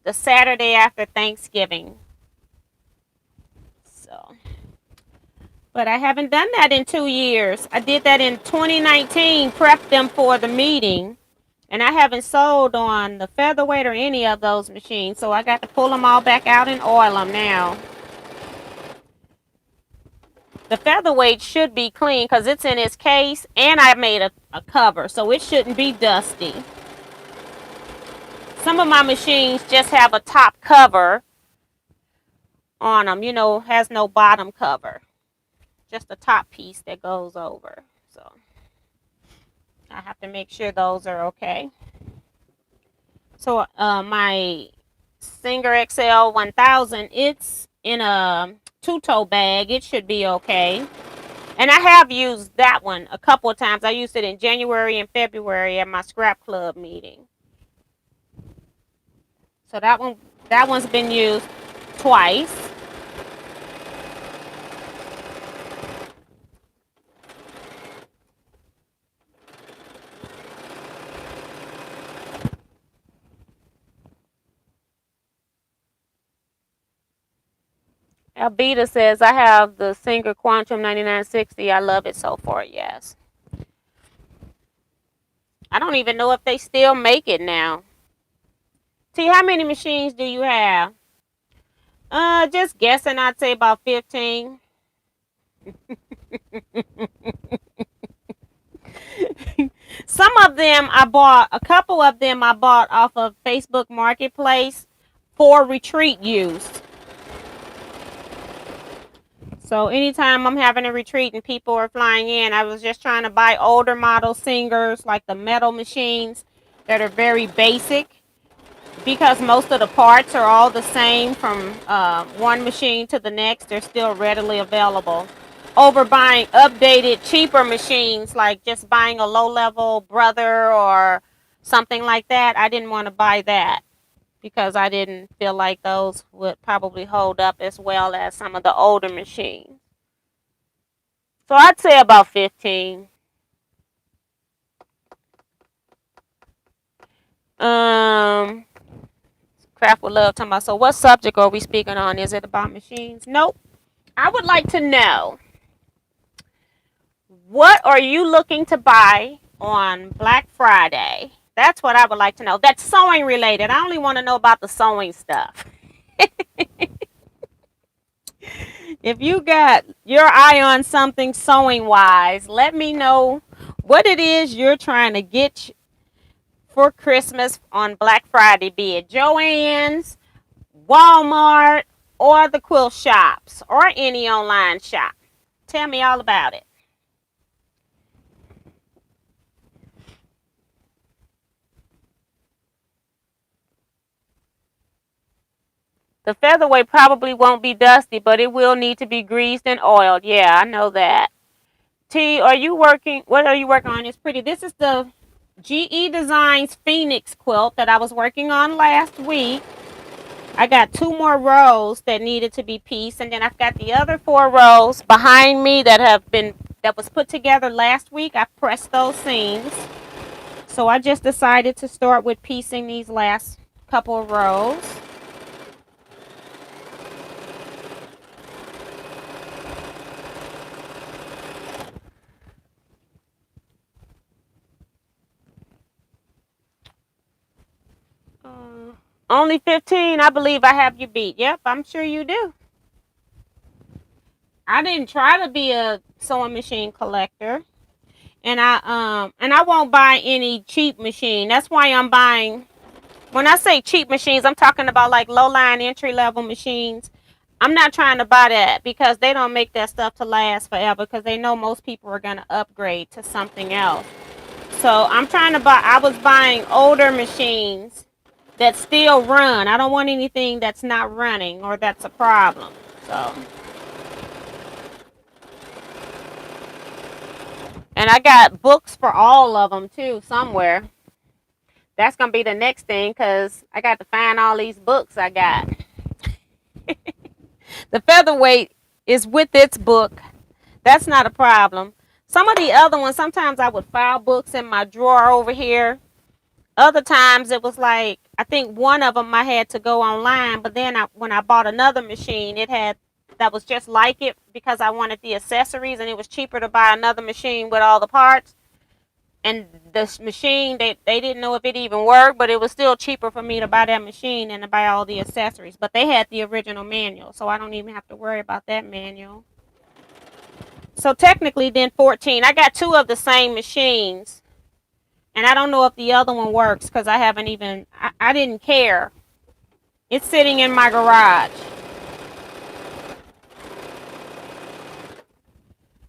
the Saturday after Thanksgiving. So, but I haven't done that in 2 years. I did that in 2019, prepped them for the meeting. And I haven't sold on the featherweight or any of those machines. So I got to pull them all back out and oil them now. The featherweight should be clean because it's in its case. And I made a cover. So it shouldn't be dusty. Some of my machines just have a top cover on them. Has no bottom cover. Just a top piece that goes over. So I have to make sure those are okay. So my Singer XL 1000, it's in a two-toe bag. It should be okay. And I have used that one a couple of times. I used it in January and February at my scrap club meeting. So that one's been used twice. Albita says, I have the Singer Quantum 9960. I love it so far, yes. I don't even know if they still make it now. T, how many machines do you have? Just guessing, I'd say about 15. Some of them I bought, a couple of them I bought off of Facebook Marketplace for retreat use. So anytime I'm having a retreat and people are flying in, I was just trying to buy older model Singers, like the metal machines that are very basic, because most of the parts are all the same from one machine to the next. They're still readily available. Over buying updated, cheaper machines, like just buying a low-level Brother or something like that, I didn't want to buy that because I didn't feel like those would probably hold up as well as some of the older machines. So I'd say about 15. Craft with Love talking about, so what subject are we speaking on? Is it about machines? Nope. I would like to know, what are you looking to buy on Black Friday? That's what I would like to know. That's sewing related. I only want to know about the sewing stuff. If you got your eye on something sewing wise, let me know what it is you're trying to get for Christmas on Black Friday, be it Joann's, Walmart, or the quilt shops, or any online shop. Tell me all about it. The featherweight probably won't be dusty, but it will need to be greased and oiled. Yeah, I know that. T, are you working? What are you working on? It's pretty. This is the GE Designs Phoenix quilt that I was working on last week. I got 2 more rows that needed to be pieced, and then I've got the other 4 rows behind me that have been that was put together last week. I pressed those seams. So I just decided to start with piecing these last couple of rows. Only 15. I believe I have you beat. Yep, I'm sure you do. I didn't try to be a sewing machine collector. And I won't buy any cheap machine. That's why I'm buying. When I say cheap machines, I'm talking about like low line entry level machines. I'm not trying to buy that because they don't make that stuff to last forever because they know most people are going to upgrade to something else. So I'm trying to buy, I was buying older machines that still run. I don't want anything that's not running or that's a problem. So, and I got books for all of them too somewhere. That's going to be the next thing because I got to find all these books I got. The featherweight is with its book. That's not a problem. Some of the other ones, sometimes I would file books in my drawer over here. Other times it was like, I think one of them I had to go online, but then when I bought another machine, it had, that was just like it because I wanted the accessories and it was cheaper to buy another machine with all the parts. And this machine, they didn't know if it even worked, but it was still cheaper for me to buy that machine than to buy all the accessories. But they had the original manual, so I don't even have to worry about that manual. So technically then 14. I got two of the same machines. And I don't know if the other one works because I haven't even, I didn't care. It's sitting in my garage.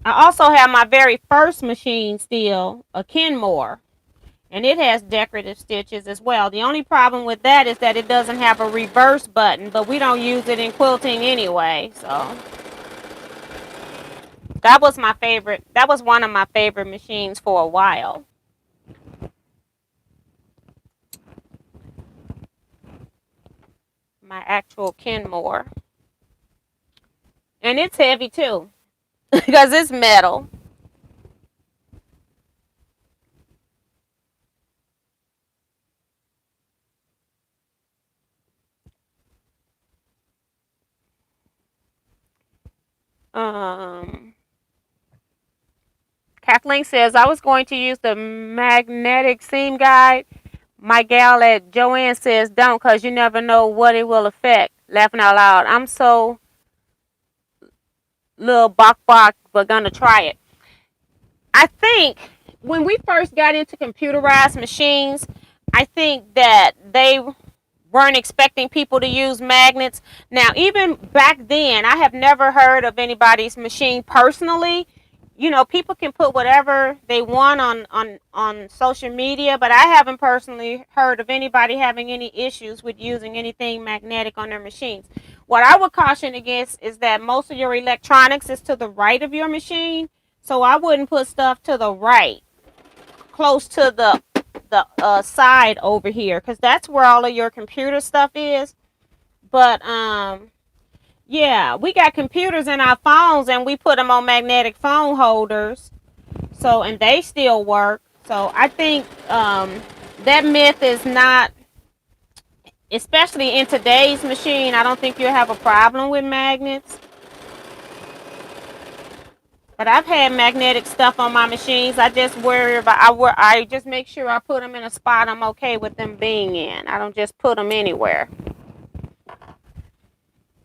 I also have my very first machine still, a Kenmore. And it has decorative stitches as well. The only problem with that is that it doesn't have a reverse button, but we don't use it in quilting anyway. So that was my favorite. That was one of my favorite machines for a while. My actual Kenmore. And it's heavy too because it's metal. Kathleen says, I was going to use the magnetic seam guide. My gal at Joanne says, don't, because you never know what it will affect. Laughing out loud. I'm so little bok, but gonna try it. I think when we first got into computerized machines, I think that they weren't expecting people to use magnets. Now, even back then, I have never heard of anybody's machine personally. You know, people can put whatever they want on social media, but I haven't personally heard of anybody having any issues with using anything magnetic on their machines. What I would caution against is that most of your electronics is to the right of your machine, so I wouldn't put stuff to the right, close to the side over here, because that's where all of your computer stuff is. But yeah, we got computers in our phones and we put them on magnetic phone holders, so, and they still work. So I think that myth is not, especially in today's machine, I don't think you'll have a problem with magnets. But I've had magnetic stuff on my machines. I just worry about, I just make sure I put them in a spot I'm okay with them being in. I don't just put them anywhere.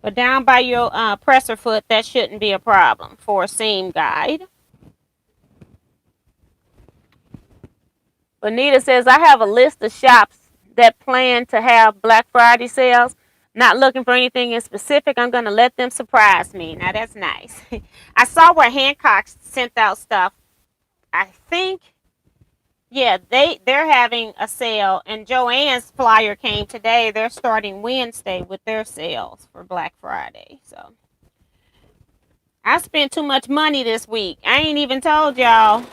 But down by your presser foot, that shouldn't be a problem for a seam guide. Bonita says, I have a list of shops that plan to have Black Friday sales. Not looking for anything in specific. I'm going to let them surprise me. Now, that's nice. I saw where Hancock sent out stuff. I think, yeah, they're having a sale. And Joanne's flyer came today. They're starting Wednesday with their sales for Black Friday. So I spent too much money this week. I ain't even told y'all.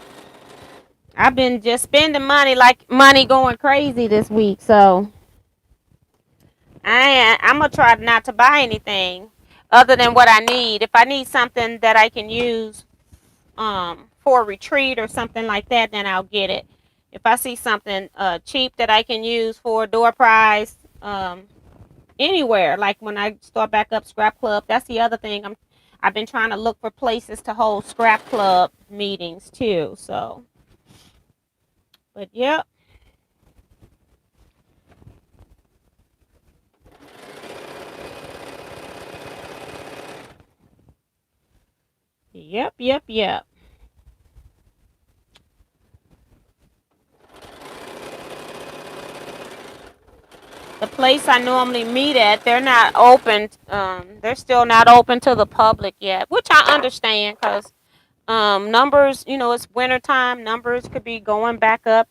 I've been just spending money like money going crazy this week. So I'm going to try not to buy anything other than what I need. If I need something that I can use for a retreat or something like that, then I'll get it. If I see something cheap that I can use for a door prize, anywhere, like when I start back up scrap club, that's the other thing. I've been trying to look for places to hold scrap club meetings too. So, but yep. Yep. The place I normally meet at, they're not open. They're still not open to the public yet, which I understand because numbers, it's wintertime. Numbers could be going back up,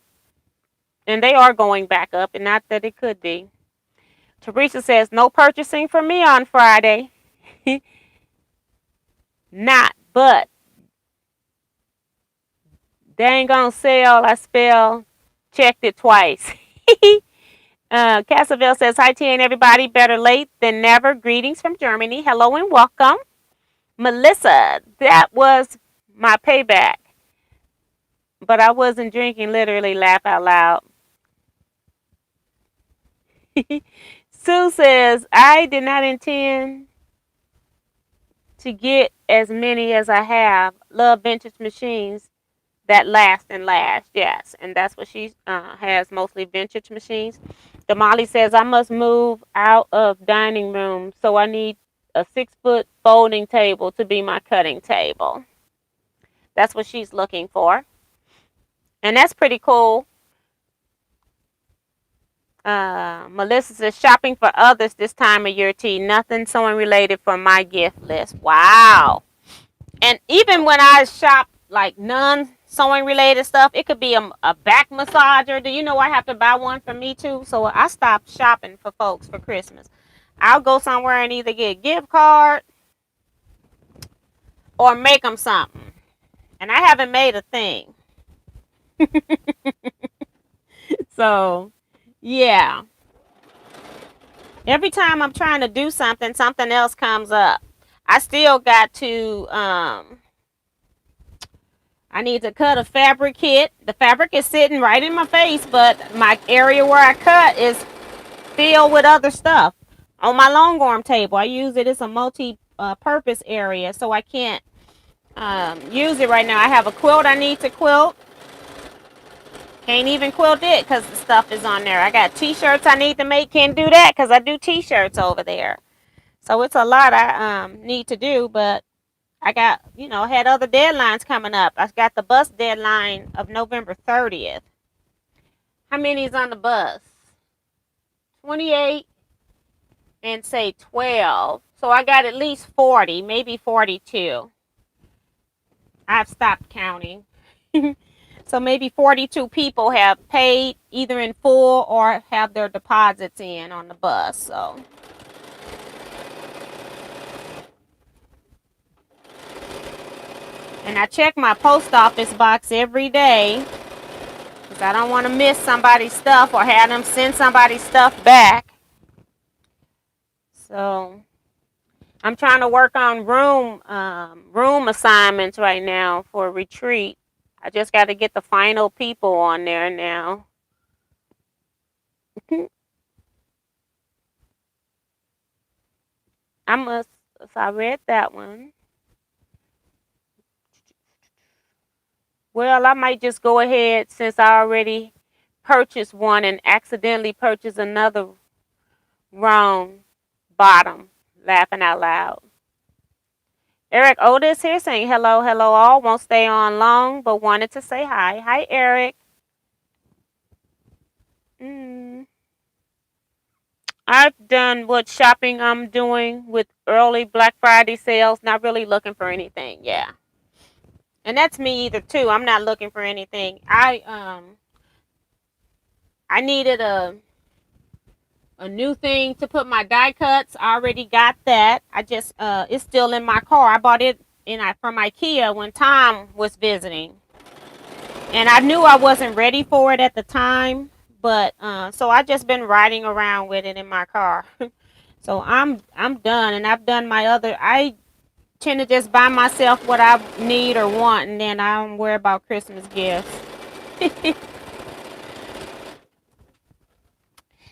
and they are going back up, and not that it could be. Teresa says, no purchasing for me on Friday. Not, but they ain't gonna sell. I checked it twice. Cassaville says, hi, T and everybody. Better late than never. Greetings from Germany. Hello and welcome. Melissa, that was my payback. But I wasn't drinking, literally laugh out loud. Sue says, I did not intend to get as many as I have. Love vintage machines that last and last. Yes, and that's what she has, mostly vintage machines. Damali says, I must move out of dining room, so I need a 6-foot folding table to be my cutting table. That's what she's looking for. And that's pretty cool. Melissa says, shopping for others this time of year, T. Nothing sewing related for my gift list. Wow. And even when I shop like non-sewing related stuff, it could be a back massager. Do you know I have to buy one for me too? So I stopped shopping for folks for Christmas. I'll go somewhere and either get a gift card or make them something. And I haven't made a thing. So, yeah. Every time I'm trying to do something, something else comes up. I still got to, I need to cut a fabric kit. The fabric is sitting right in my face, but my area where I cut is filled with other stuff. On my long arm table, I use it as a multi-purpose area, so I can't use it right now. I have a quilt I need to quilt. Can't even quilt it because the stuff is on there. I got t-shirts I need to make. Can't do that because I do t-shirts over there. So it's a lot I need to do, but I got, had other deadlines coming up. I got the bus deadline of November 30th. How many is on the bus? 28 and say 12. So I got at least 40, maybe 42. I've stopped counting. So maybe 42 people have paid either in full or have their deposits in on the bus. So and I check my post office box every day because I don't want to miss somebody's stuff or have them send somebody's stuff back. So I'm trying to work on room assignments right now for a retreat. I just got to get the final people on there now. I read that one. Well, I might just go ahead since I already purchased one and accidentally purchased another wrong bottom. Laughing out loud. Eric Otis here saying hello all. Won't stay on long, but wanted to say hi. Hi, Eric. I've done what shopping I'm doing with early Black Friday sales. Not really looking for anything. Yeah. And that's me either too. I'm not looking for anything. I needed a new thing to put my die cuts. I already got that. I just it's still in my car. I bought it from IKEA when Tom was visiting. And I knew I wasn't ready for it at the time, but so I just been riding around with it in my car. So I'm done, and I've done my other. I tend to just buy myself what I need or want, and then I don't worry about Christmas gifts.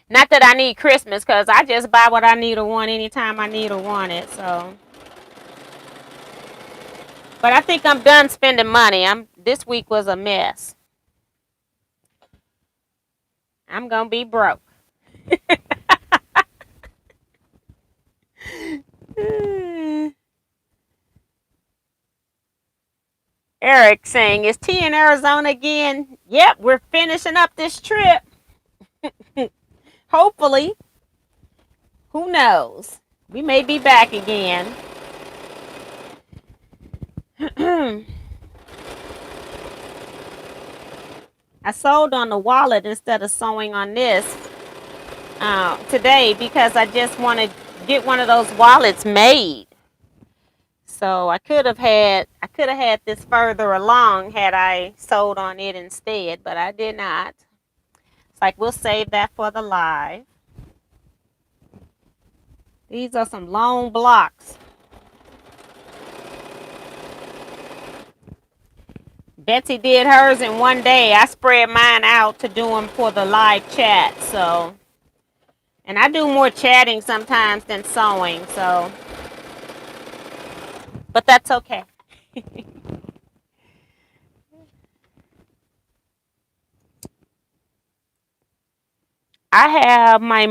Not that I need Christmas, because I just buy what I need or want anytime I need or want it. So, but I think I'm done spending money. This week was a mess. I'm gonna be broke. Eric saying, "Is T in Arizona again?" Yep, we're finishing up this trip. Hopefully. Who knows? We may be back again. I sold on the wallet instead of sewing on this today because I just want to get one of those wallets made. So I could have had this further along had I sold on it instead, but I did not. It's like we'll save that for the live. These are some long blocks. Betsy did hers in one day. I spread mine out to do them for the live chat. So, and I do more chatting sometimes than sewing. So, but that's okay. I have my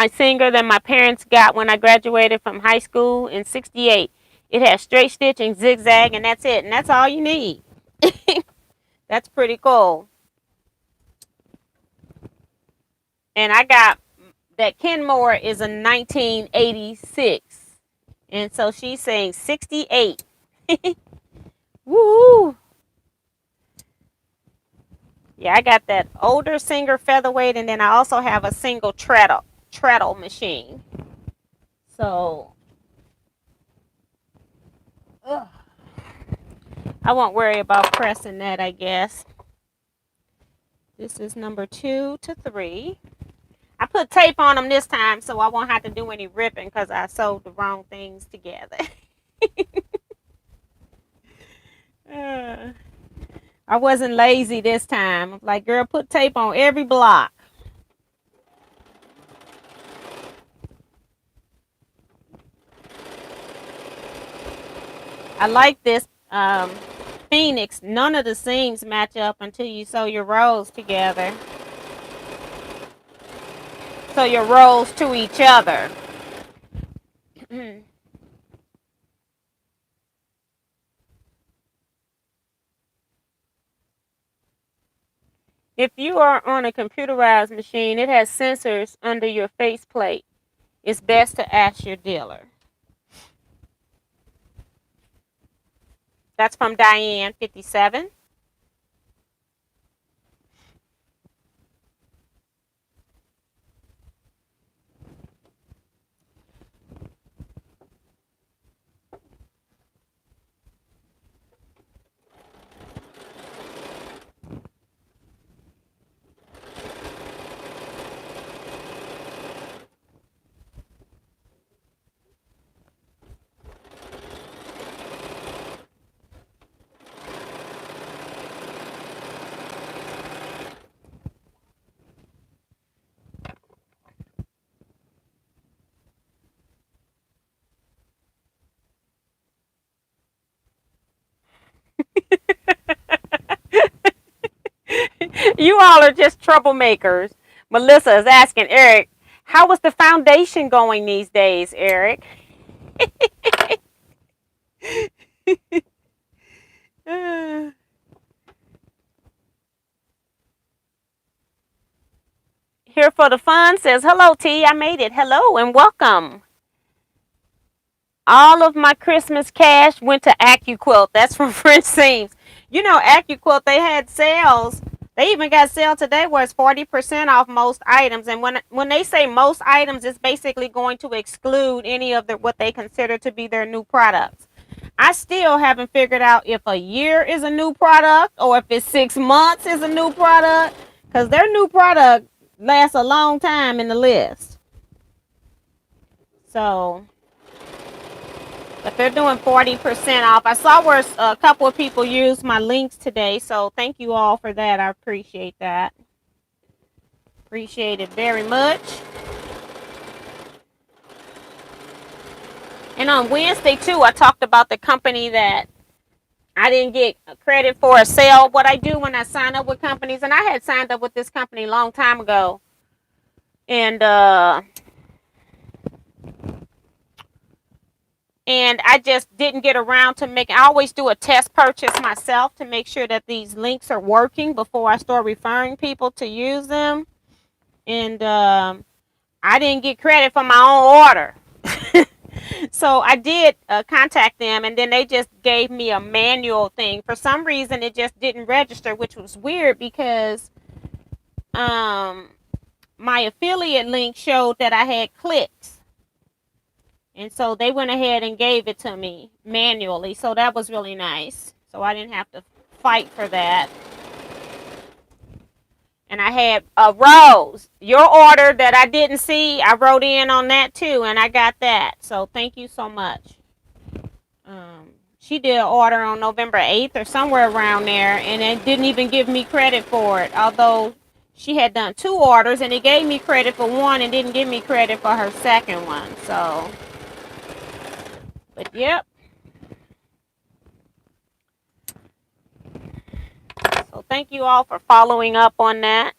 singer that my parents got when I graduated from high school in '68. It has straight stitching, zigzag, and that's it. And that's all you need. That's pretty cool. And I got that Kenmore is a 1986. And so she's saying 68. Woo! Yeah, I got that older Singer featherweight, and then I also have a single treadle machine. So, ugh, I won't worry about pressing that, I guess. This is number 2 to 3. I put tape on them this time so I won't have to do any ripping because I sewed the wrong things together. I wasn't lazy this time. I'm like, girl, put tape on every block. I like this Phoenix. None of the seams match up until you sew your rows together. Sew your rows to each other. If you are on a computerized machine, it has sensors under your faceplate. It's best to ask your dealer. That's from Diane, 57. You all are just troublemakers. Melissa is asking Eric, how was the foundation going these days, Eric? Here for the fun says, hello, T. I made it. Hello and welcome. All of my Christmas cash went to AccuQuilt. That's from French Seams. You know, AccuQuilt, they had sales. They even got sale today where it's 40% off most items. And when they say most items, it's basically going to exclude any of what they consider to be their new products. I still haven't figured out if a year is a new product or if it's 6 months is a new product, because their new product lasts a long time in the list. So But they're doing 40% off. I saw where a couple of people used my links today, so thank you all for that. I appreciate that. Appreciate it very much. And on Wednesday, too, I talked about the company that I didn't get credit for a sale. What I do when I sign up with companies, and I had signed up with this company a long time ago, and I just didn't get around to make. I always do a test purchase myself to make sure that these links are working before I start referring people to use them. And I didn't get credit for my own order. So I did contact them, and then they just gave me a manual thing. For some reason, it just didn't register, which was weird because my affiliate link showed that I had clicks. And so they went ahead and gave it to me manually. So that was really nice. So I didn't have to fight for that. And I had Rose, your order that I didn't see, I wrote in on that too, and I got that. So thank you so much. She did an order on November 8th or somewhere around there, and it didn't even give me credit for it. Although she had done 2 orders, and it gave me credit for one and didn't give me credit for her second one. So, but yep. So thank you all for following up on that.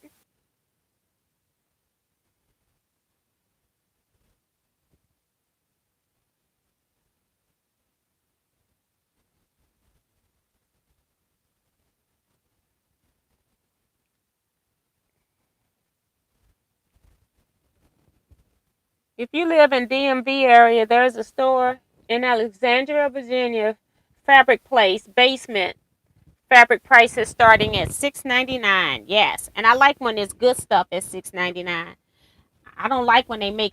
If you live in DMV area, there's a store in Alexandria, Virginia, Fabric Place, basement. Fabric prices starting at $6.99. Yes, and I like when it's good stuff at $6.99. I don't like when they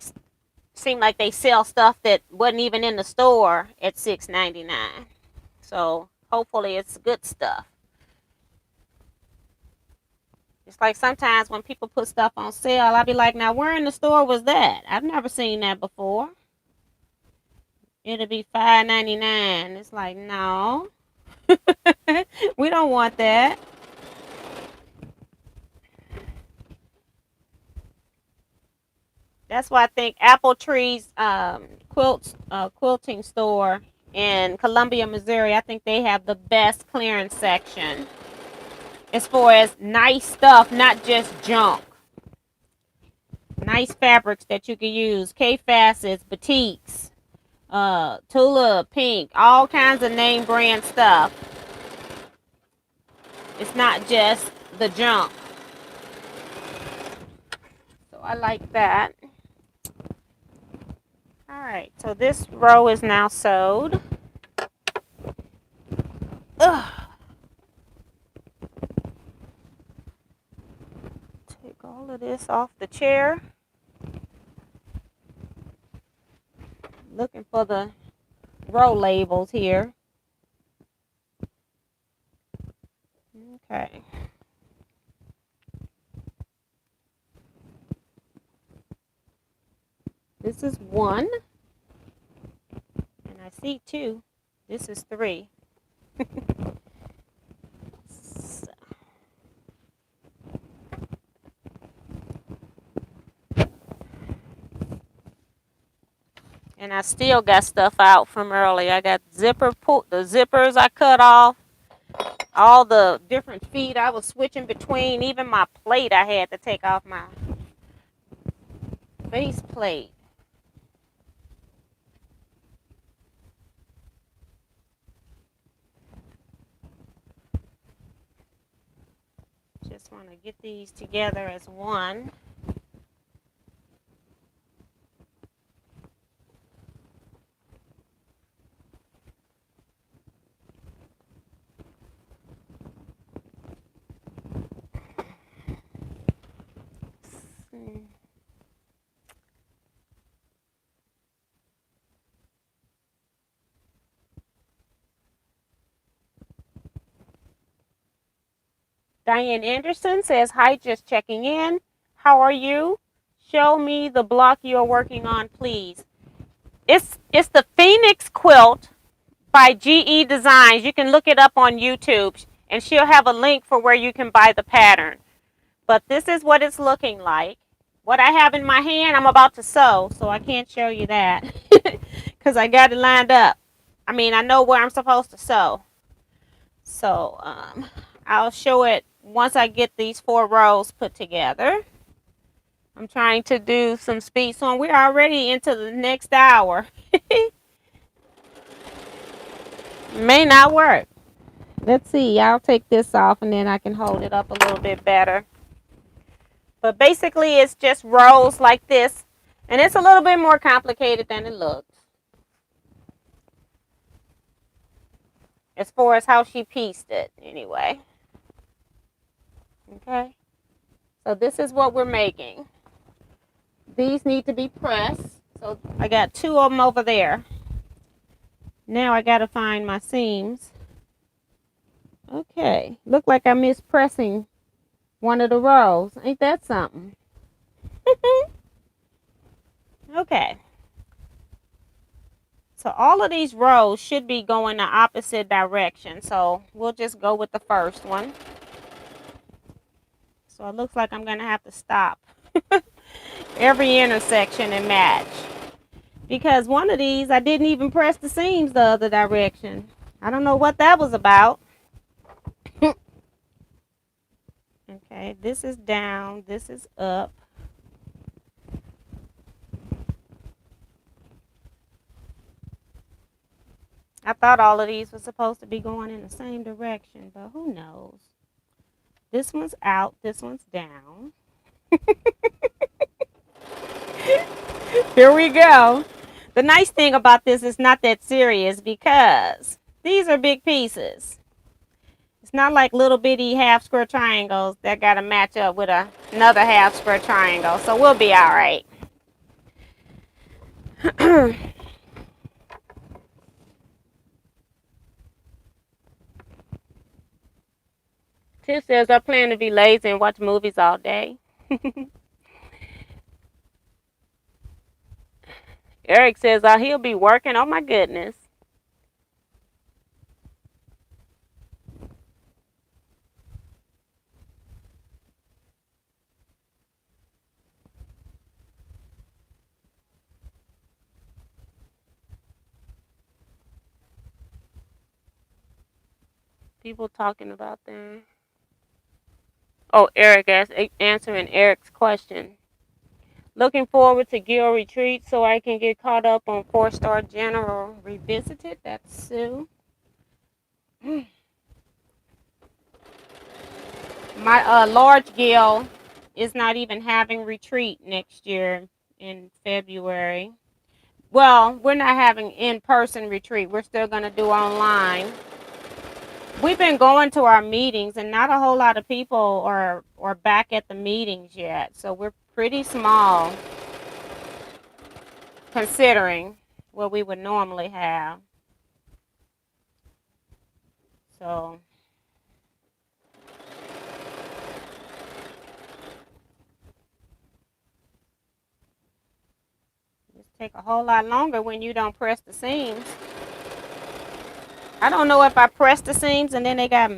seem like they sell stuff that wasn't even in the store at $6.99. So hopefully it's good stuff. It's like sometimes when people put stuff on sale, I'll be like, now where in the store was that? I've never seen that before. It'll be $5.99. It's like, no. We don't want that. That's why I think Apple Tree's quilting store in Columbia, Missouri, I think they have the best clearance section as far as nice stuff, not just junk. Nice fabrics that you can use. K-Facets, Batiks, Tula, Pink, all kinds of name brand stuff. It's not just the junk. So I like that. Alright, so this row is now sewed. Ugh. Take all of this off the chair. Looking for the row labels here. Okay. This is 1. And I see 2. This is 3. So. And I still got stuff out from earlier. I got the zippers I cut off. All the different feet I was switching between. Even my plate I had to take off my base plate. Just want to get these together as one. Diane Anderson says, hi, just checking in. How are you? Show me the block you're working on, please. It's the Phoenix quilt by GE Designs. You can look it up on YouTube, and she'll have a link for where you can buy the pattern. But this is what it's looking like. What I have in my hand, I'm about to sew, so I can't show you that because I got it lined up. I mean, I know where I'm supposed to sew. So I'll show it once I get these 4 rows put together. I'm trying to do some speed sewing. We're already into the next hour. May not work. Let's see. I'll take this off and then I can hold it up a little bit better. But basically it's just rows like this. And it's a little bit more complicated than it looks. As far as how she pieced it, anyway. Okay. So this is what we're making. These need to be pressed. So I got 2 of them over there. Now I got to find my seams. Okay. Look like I missed pressing one of the rows. Ain't that something? Okay. So all of these rows should be going the opposite direction. So we'll just go with the first one. So it looks like I'm going to have to stop every intersection and match. Because one of these, I didn't even press the seams the other direction. I don't know what that was about. Okay, this is down, this is up. I thought all of these were supposed to be going in the same direction, but who knows? This one's out, this one's down. Here we go. The nice thing about this is not that serious because these are big pieces. It's not like little bitty half square triangles that got to match up with another half square triangle. So we'll be all right. Tiff says, I plan to be lazy and watch movies all day. Eric says, he'll be working. Oh, my goodness. People talking about that. Oh, Eric answering Eric's question. Looking forward to Gil Retreat so I can get caught up on 4-Star General Revisited. That's Sue. My large Gil is not even having retreat next year in February. Well, we're not having in-person retreat. We're still going to do online. We've been going to our meetings, and not a whole lot of people are back at the meetings yet. So we're pretty small considering what we would normally have. So it's take a whole lot longer when you don't press the seams. I don't know if I pressed the seams and then they got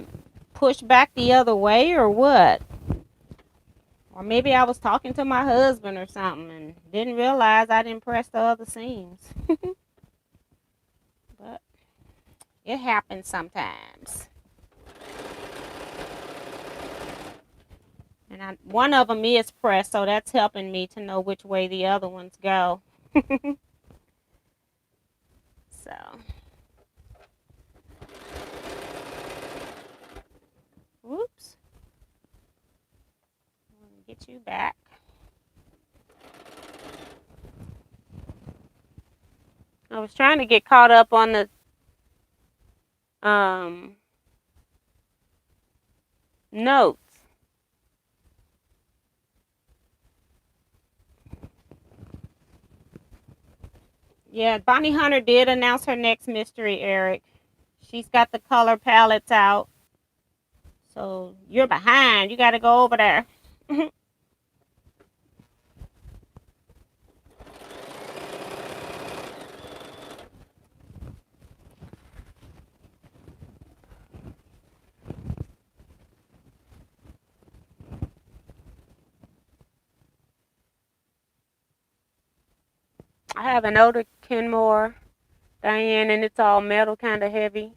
pushed back the other way or what. Or maybe I was talking to my husband or something and didn't realize I didn't press the other seams. But it happens sometimes. And one of them is pressed, so that's helping me to know which way the other ones go. So. Whoops. Let me get you back. I was trying to get caught up on the notes. Yeah, Bonnie Hunter did announce her next mystery, Eric. She's got the color palettes out. So you're behind. You got to go over there. I have an older Kenmore, Diane, and it's all metal, kind of heavy.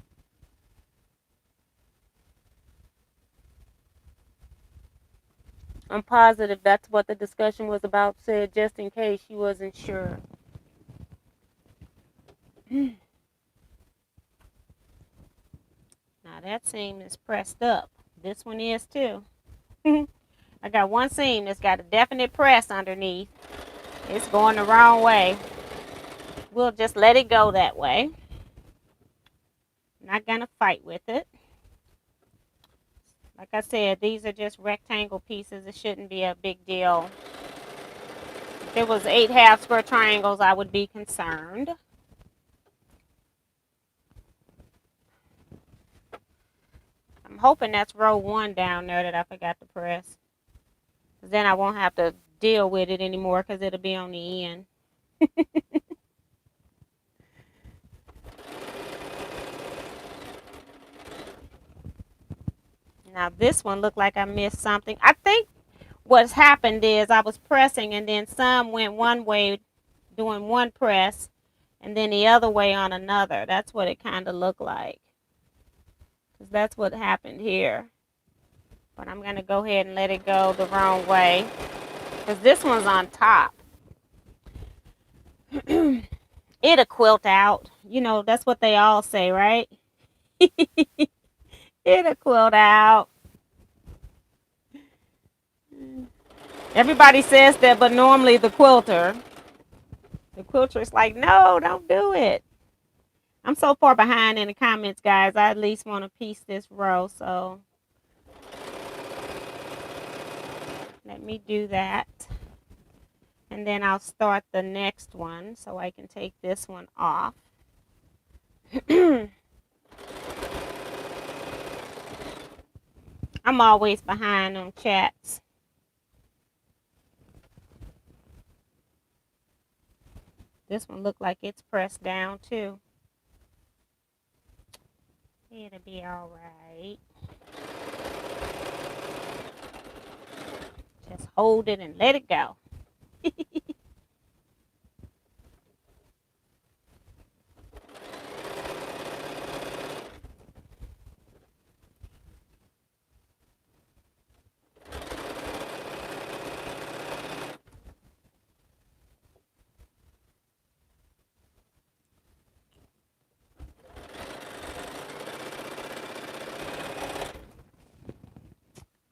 I'm positive that's what the discussion was about, said just in case she wasn't sure. Now that seam is pressed up. This one is too. I got one seam that's got a definite press underneath. It's going the wrong way. We'll just let it go that way. Not gonna fight with it. Like I said, these are just rectangle pieces. It shouldn't be a big deal. If it was 8 half square triangles, I would be concerned. I'm hoping that's row 1 down there that I forgot to press. Then I won't have to deal with it anymore because it'll be on the end. Now this one looked like I missed something. I think what's happened is I was pressing and then some went one way doing one press and then the other way on another. That's what it kind of looked like. Because that's what happened here. But I'm going to go ahead and let it go the wrong way. Because this one's on top. It'll quilt out. You know, that's what they all say, right? It'll quilt out. Everybody says that, but normally the quilter's like, no, don't do it. I'm so far behind in the comments, guys. I at least want to piece this row, so let me do that. And then I'll start the next one so I can take this one off. I'm always behind on chats. This one looked like it's pressed down too. It'll be all right. Just hold it and let it go.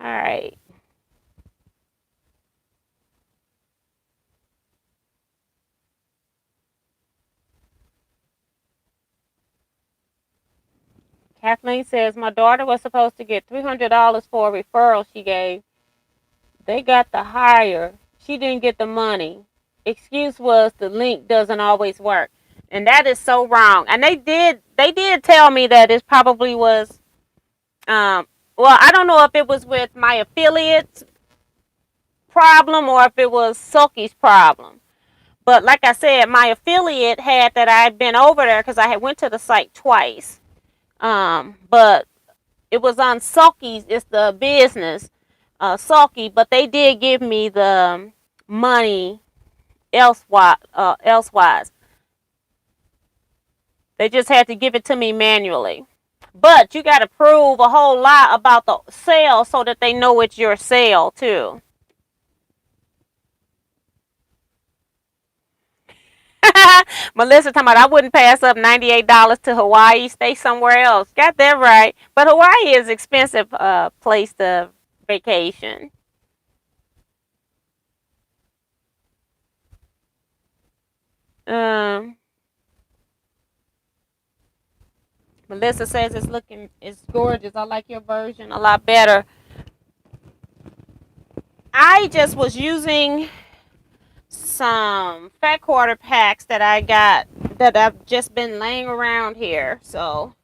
All right. Kathleen says, my daughter was supposed to get $300 for a referral she gave. They got the hire. She didn't get the money. Excuse was the link doesn't always work. And that is so wrong. And they did tell me that it probably was, well, I don't know if it was with my affiliates problem or if it was Sulky's problem. But like I said, my affiliate had that I had been over there because I had went to the site twice. But it was on Sulky's, it's the business, Sulky, but they did give me the money elsewise. They just had to give it to me manually. But you got to prove a whole lot about the sale so that they know it's your sale too. Melissa talking about I wouldn't pass up $98 to Hawaii. Stay somewhere else. Got that right. But Hawaii is an expensive place to vacation. Melissa says it's gorgeous. I like your version a lot better. I just was using some fat quarter packs that I got that I've just been laying around here. So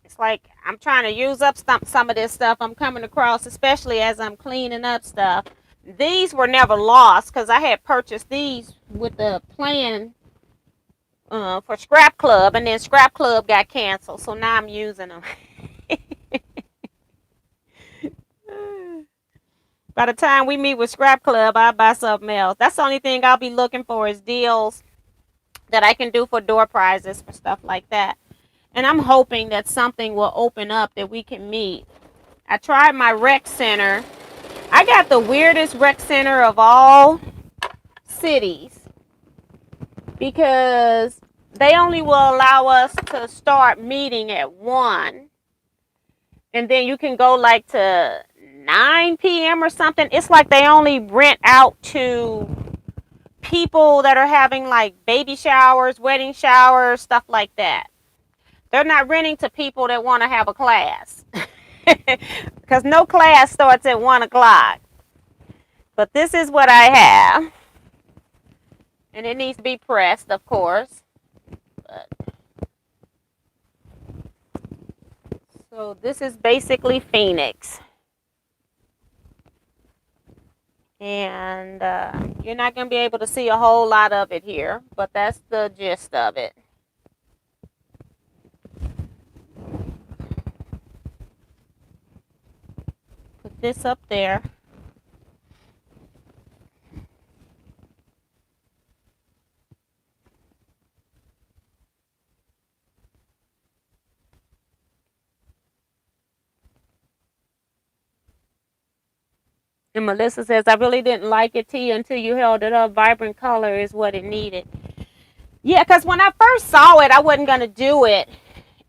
it's like I'm trying to use up some of this stuff I'm coming across, especially as I'm cleaning up stuff. These were never lost because I had purchased these with the plan for Scrap Club, and then Scrap Club got canceled. So now I'm using them. But By the time we meet with Scrap Club, I'll buy something else. That's the only thing I'll be looking for is deals that I can do for door prizes for stuff like that. And I'm hoping that something will open up that we can meet. I tried my rec center. I got the weirdest rec center of all cities because they only will allow us to start meeting at 1. And then you can go like to 9 p.m. or something. It's like they only rent out to people that are having like baby showers, wedding showers, stuff like that. They're not renting to people that want to have a class. Because no class starts at 1 o'clock. But this is what I have. And it needs to be pressed, of course. But... So this is basically Phoenix. And you're not going to be able to see a whole lot of it here. But that's the gist of it. Put this up there. And Melissa says, I really didn't like it, Tia, until you held it up. Vibrant color is what it needed. Yeah, because when I first saw it, I wasn't going to do it.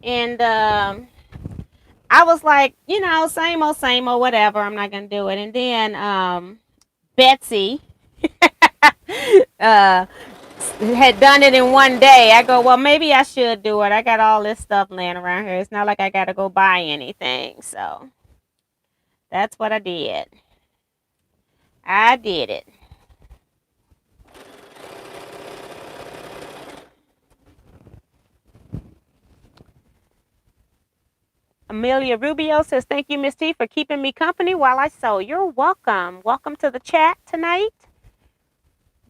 And I was like, same old, whatever. I'm not going to do it. And then Betsy had done it in one day. I go, well, maybe I should do it. I got all this stuff laying around here. It's not like I got to go buy anything. So that's what I did. I did it. Amelia Rubio says, thank you, Miss T, for keeping me company while I sew. You're welcome. Welcome to the chat tonight.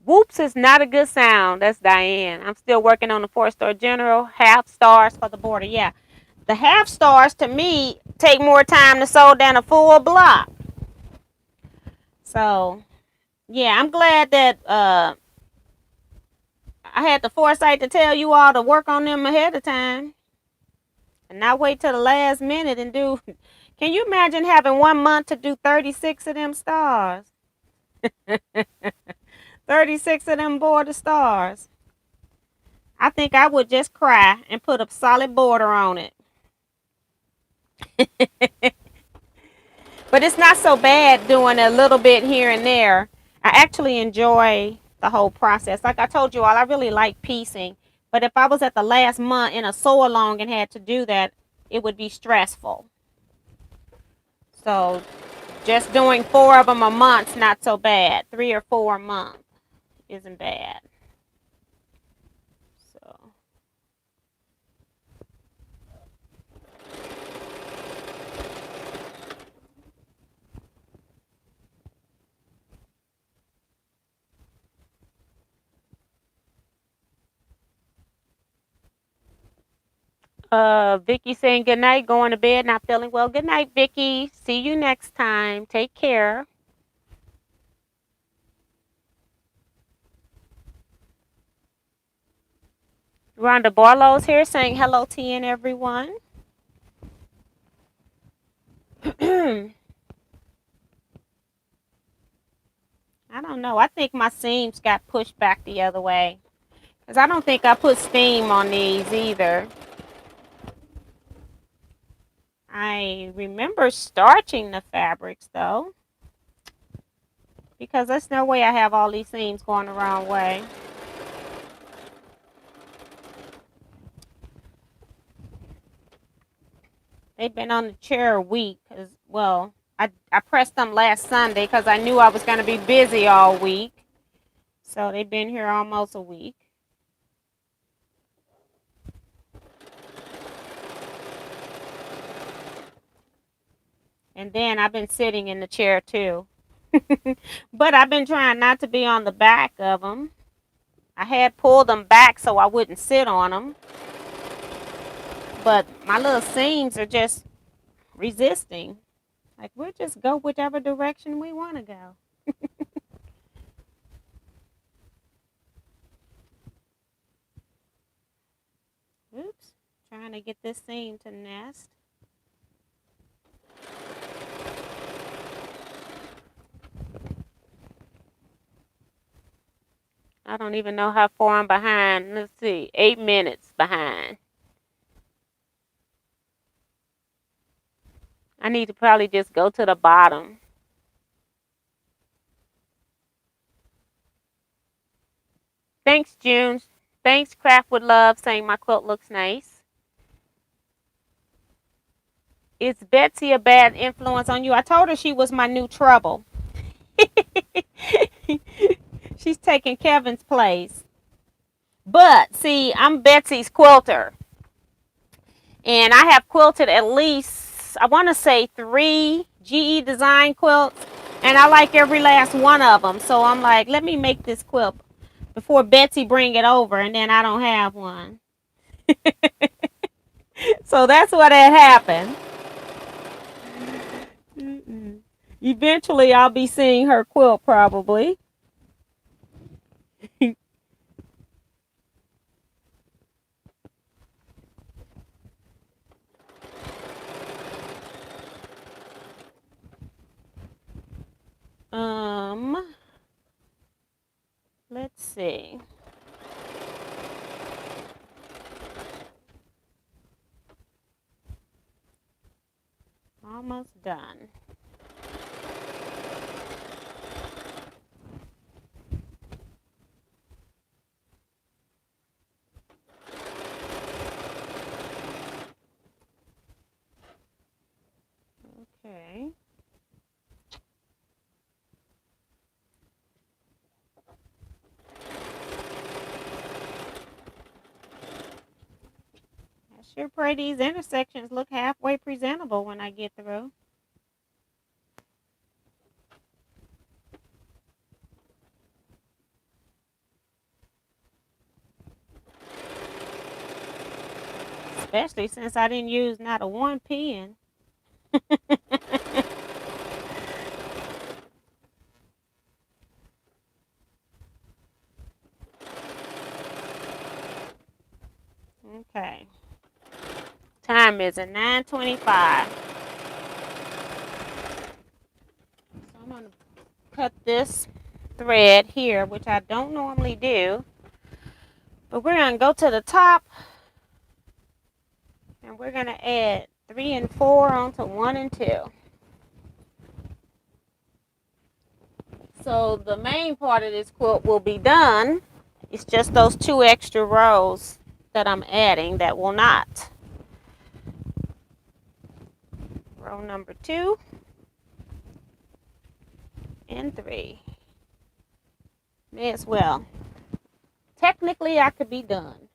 Whoops is not a good sound. That's Diane. I'm still working on the 4-star general. Half stars for the border. Yeah. The half stars, to me, take more time to sew than a full block. So, yeah, I'm glad that I had the foresight to tell you all to work on them ahead of time. And not wait till the last minute and do. Can you imagine having 1 month to do 36 of them stars? 36 of them border stars. I think I would just cry and put a solid border on it. But it's not so bad doing a little bit here and there. I actually enjoy the whole process. Like I told you all, I really like piecing. But if I was at the last month in a sew along and had to do that, it would be stressful. So just doing 4 of them a month's not so bad. 3 or 4 a month isn't bad. Vicky saying good night, going to bed, not feeling well. Good night, Vicky. See you next time. Take care. Rhonda Barlow's here saying hello to you and everyone. I don't know. I think my seams got pushed back the other way. Because I don't think I put steam on these either. I remember starching the fabrics though. Because there's no way I have all these seams going the wrong way. They've been on the chair a week. Well, I pressed them last Sunday because I knew I was going to be busy all week. So they've been here almost a week. And then I've been sitting in the chair too. But I've been trying not to be on the back of them. I had pulled them back so I wouldn't sit on them. But my little seams are just resisting. Like, we'll just go whichever direction we want to go. Oops. Trying to get this seam to nest. I don't even know how far I'm behind. Let's see. 8 minutes behind. I need to probably just go to the bottom. Thanks, June. Thanks, Craft with Love, saying my quilt looks nice. Is Betsy a bad influence on you? I told her she was my new trouble. She's taking Kevin's place. But, see, I'm Betsy's quilter. And I have quilted at least, I want to say 3 GE design quilts. And I like every last one of them. So I'm like, let me make this quilt before Betsy bring it over. And then I don't have one. So that's what had happened. Eventually, I'll be seeing her quilt probably. Let's see. Almost done. Okay. I sure pray these intersections look halfway presentable when I get through. Especially since I didn't use not a one pen. Okay. Time is at 9:25. So I'm going to cut this thread here, which I don't normally do. But we're going to go to the top. And we're going to add 3 and 4 onto 1 and 2. So the main part of this quilt will be done. It's just those 2 extra rows that I'm adding that will not. Row number 2 and 3. May as well. Technically, I could be done.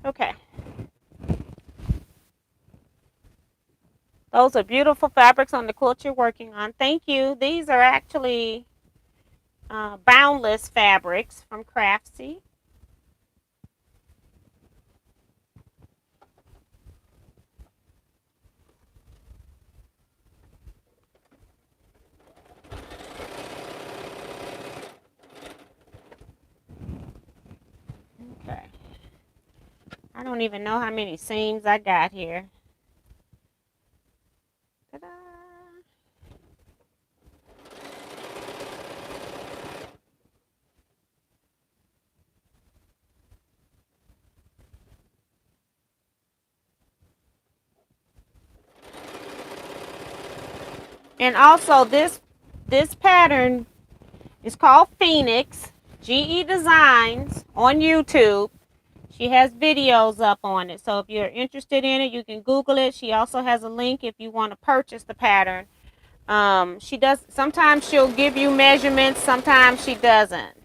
Okay. Those are beautiful fabrics on the quilt you're working on. Thank you. These are actually boundless fabrics from Craftsy. Okay. I don't even know how many seams I got here. Ta-da! And also this pattern is called Phoenix GE Designs on YouTube. She has videos up on it. So if you're interested in it, you can Google it. She also has a link if you want to purchase the pattern. She does, sometimes she'll give you measurements, sometimes she doesn't.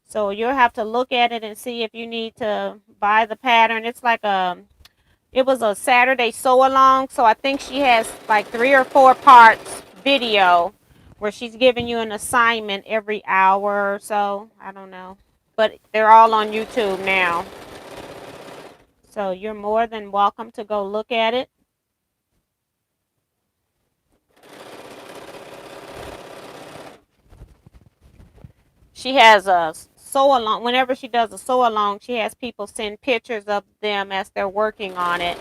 So you'll have to look at it and see if you need to buy the pattern. It's like a It was a Saturday sew along, so I think she has like 3 or 4 parts video where she's giving you an assignment every hour or so. I don't know. But they're all on YouTube now. So you're more than welcome to go look at it. She has a sew along. Whenever she does a sew along, she has people send pictures of them as they're working on it.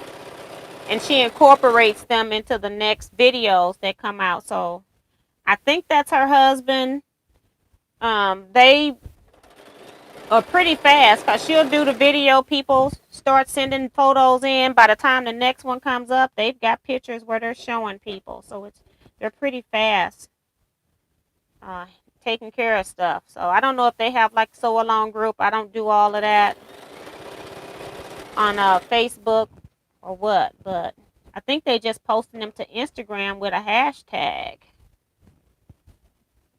And she incorporates them into the next videos that come out. So I think that's her husband. They are pretty fast because she'll do the video. People start sending photos in. By the time the next one comes up, they've got pictures where they're showing people. So they're pretty fast taking care of stuff. So I don't know if they have like sew along group. I don't do all of that on Facebook or what, but I think they just posting them to Instagram with a hashtag.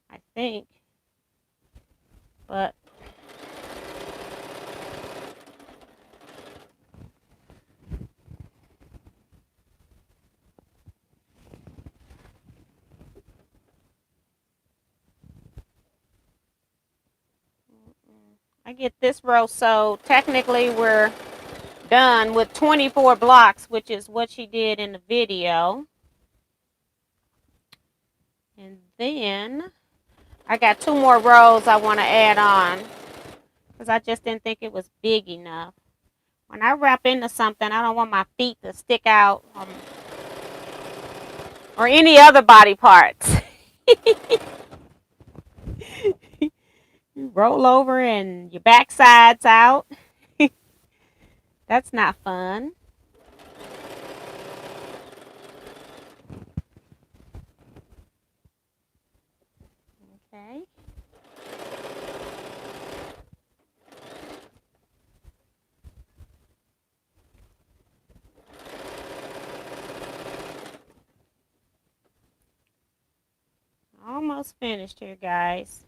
I think. But I get this row sewed. Technically, we're done with 24 blocks, which is what she did in the video. And then I got 2 more rows I want to add on because I just didn't think it was big enough. When I wrap into something, I don't want my feet to stick out or any other body parts. You roll over and your backside's out. That's not fun. Okay. Almost finished here, guys.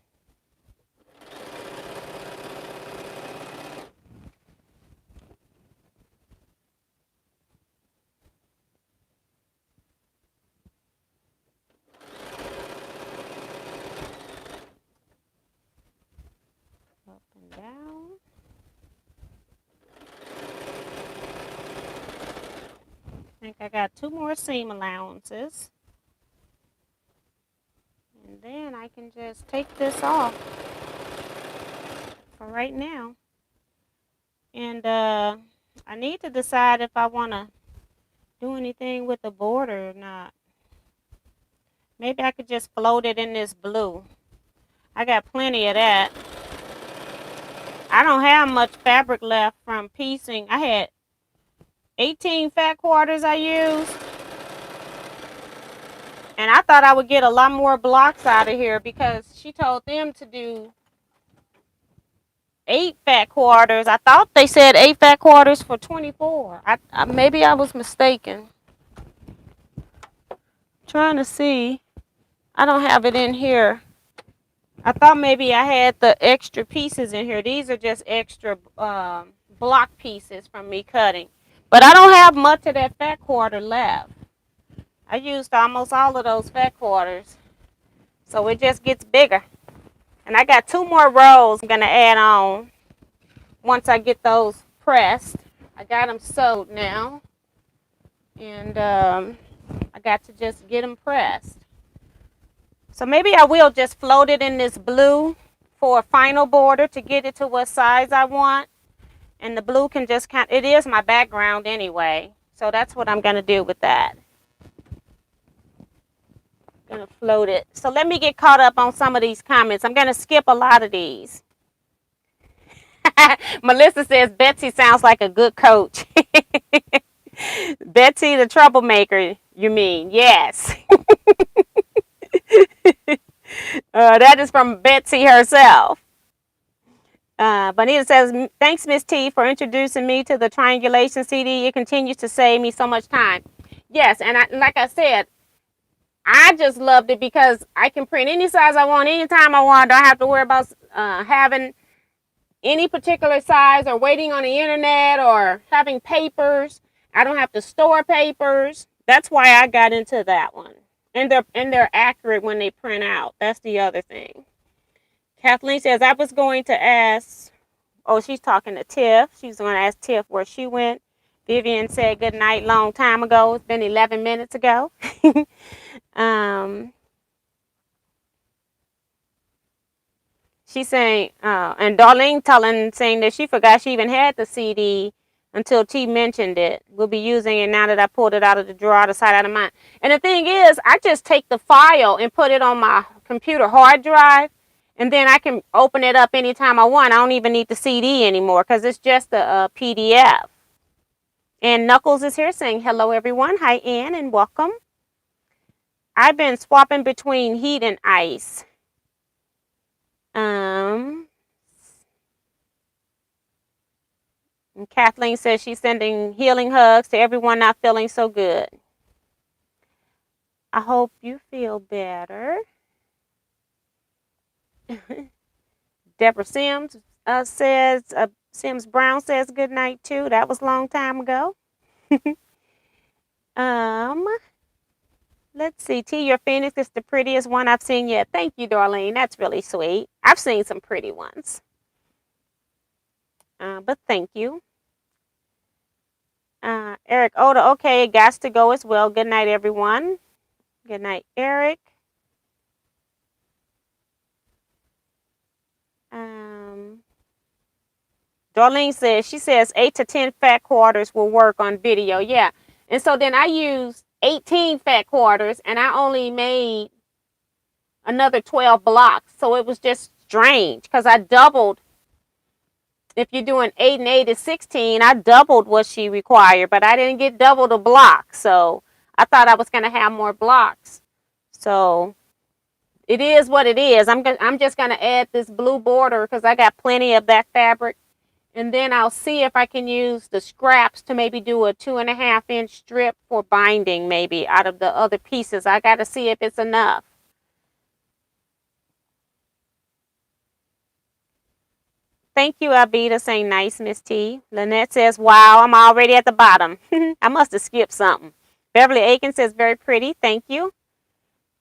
Up and down. I think I got 2 more seam allowances. And then I can just take this off for right now. And I need to decide if I want to do anything with the border or not. Maybe I could just float it in this blue. I got plenty of that. I don't have much fabric left from piecing. I had 18 fat quarters I used. And I thought I would get a lot more blocks out of here because she told them to do 8 fat quarters. I thought they said 8 fat quarters for 24. Maybe I was mistaken. Trying to see. I don't have it in here. I thought maybe I had the extra pieces in here. These are just extra block pieces from me cutting. But I don't have much of that fat quarter left. I used almost all of those fat quarters. So it just gets bigger. And I got 2 more rows I'm going to add on once I get those pressed. I got them sewed now. And I got to just get them pressed. So maybe I will just float it in this blue for a final border to get it to what size I want. And the blue can just it is my background anyway. So that's what I'm going to do with that. I'm going to float it. So let me get caught up on some of these comments. I'm going to skip a lot of these. Melissa says, Betsy sounds like a good coach. Betsy the troublemaker, you mean? Yes. That is from Betsy herself. Bonita says, thanks, Miss T, for introducing me to the triangulation CD. It continues to save me so much time. Yes, and like I said, I just loved it because I can print any size I want, anytime I want. I don't have to worry about having any particular size or waiting on the internet or having papers. I don't have to store papers. That's why I got into that one. And they're accurate when they print out. That's the other thing. Kathleen says I was going to ask. Oh, she's talking to Tiff. She's going to ask Tiff where she went. Vivian said good night long time ago. It's been 11 minutes ago. um, she's saying, and Darlene saying that she forgot she even had the CD until T mentioned it. We'll be using it now that I pulled it out of the drawer, out of sight, out of mind. And the thing is, I just take the file and put it on my computer hard drive, and then I can open it up anytime I want. I don't even need the CD anymore because it's just a PDF. And Knuckles is here saying hello, everyone. Hi, Ann, and welcome. I've been swapping between heat and ice. And Kathleen says she's sending healing hugs to everyone not feeling so good. I hope you feel better. Deborah Sims Sims Brown says good night too. That was a long time ago. Let's see. T, your Phoenix is the prettiest one I've seen yet. Thank you, Darlene. That's really sweet. I've seen some pretty ones. But thank you. Eric Oda, okay, it got to go as well. Good night, everyone. Good night, Eric. Darlene says, she says 8 to 10 fat quarters will work on video. Yeah. And so then I used 18 fat quarters and I only made another 12 blocks. So it was just strange because I doubled. If you're doing 8 and 8 is 16, I doubled what she required, but I didn't get double the block. So I thought I was going to have more blocks. So it is what it is. I'm just going to add this blue border because I got plenty of that fabric. And then I'll see if I can use the scraps to maybe do a 2.5-inch strip for binding maybe out of the other pieces. I got to see if it's enough. Thank you, Abida, saying nice, Miss T. Lynette says, wow, I'm already at the bottom. I must have skipped something. Beverly Aiken says, very pretty. Thank you.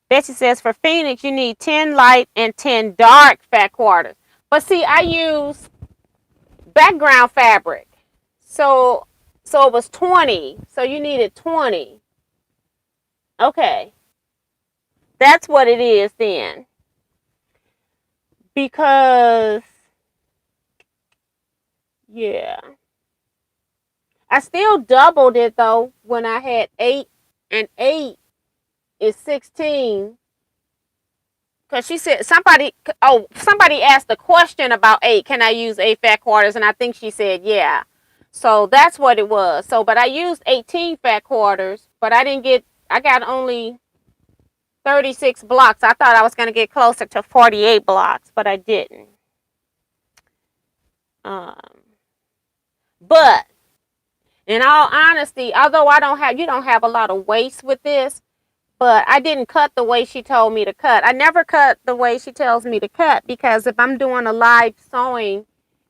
Betsy says, for Phoenix, you need 10 light and 10 dark fat quarters. But see, I use background fabric. So it was 20. So you needed 20. Okay. That's what it is then. Because, yeah. I still doubled it though when I had 8 and 8 is 16. Because she said somebody asked a question about 8. Can I use 8 fat quarters? And I think she said, yeah. So that's what it was. So, but I used 18 fat quarters, but I got only 36 blocks. I thought I was going to get closer to 48 blocks, but I didn't. But in all honesty, although you don't have a lot of waste with this, but I didn't cut the way she told me to cut. I never cut the way she tells me to cut because if I'm doing a live sewing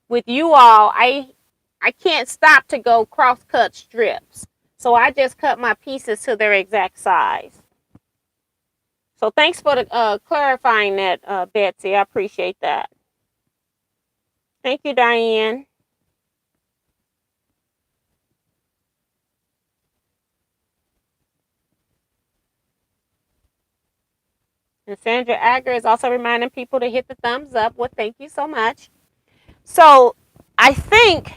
with you all, I can't stop to go cross cut strips. So I just cut my pieces to their exact size. So thanks for clarifying that, Betsy. I appreciate that. Thank you, Diane. And Sandra Agar is also reminding people to hit the thumbs up. Well, thank you so much. So I think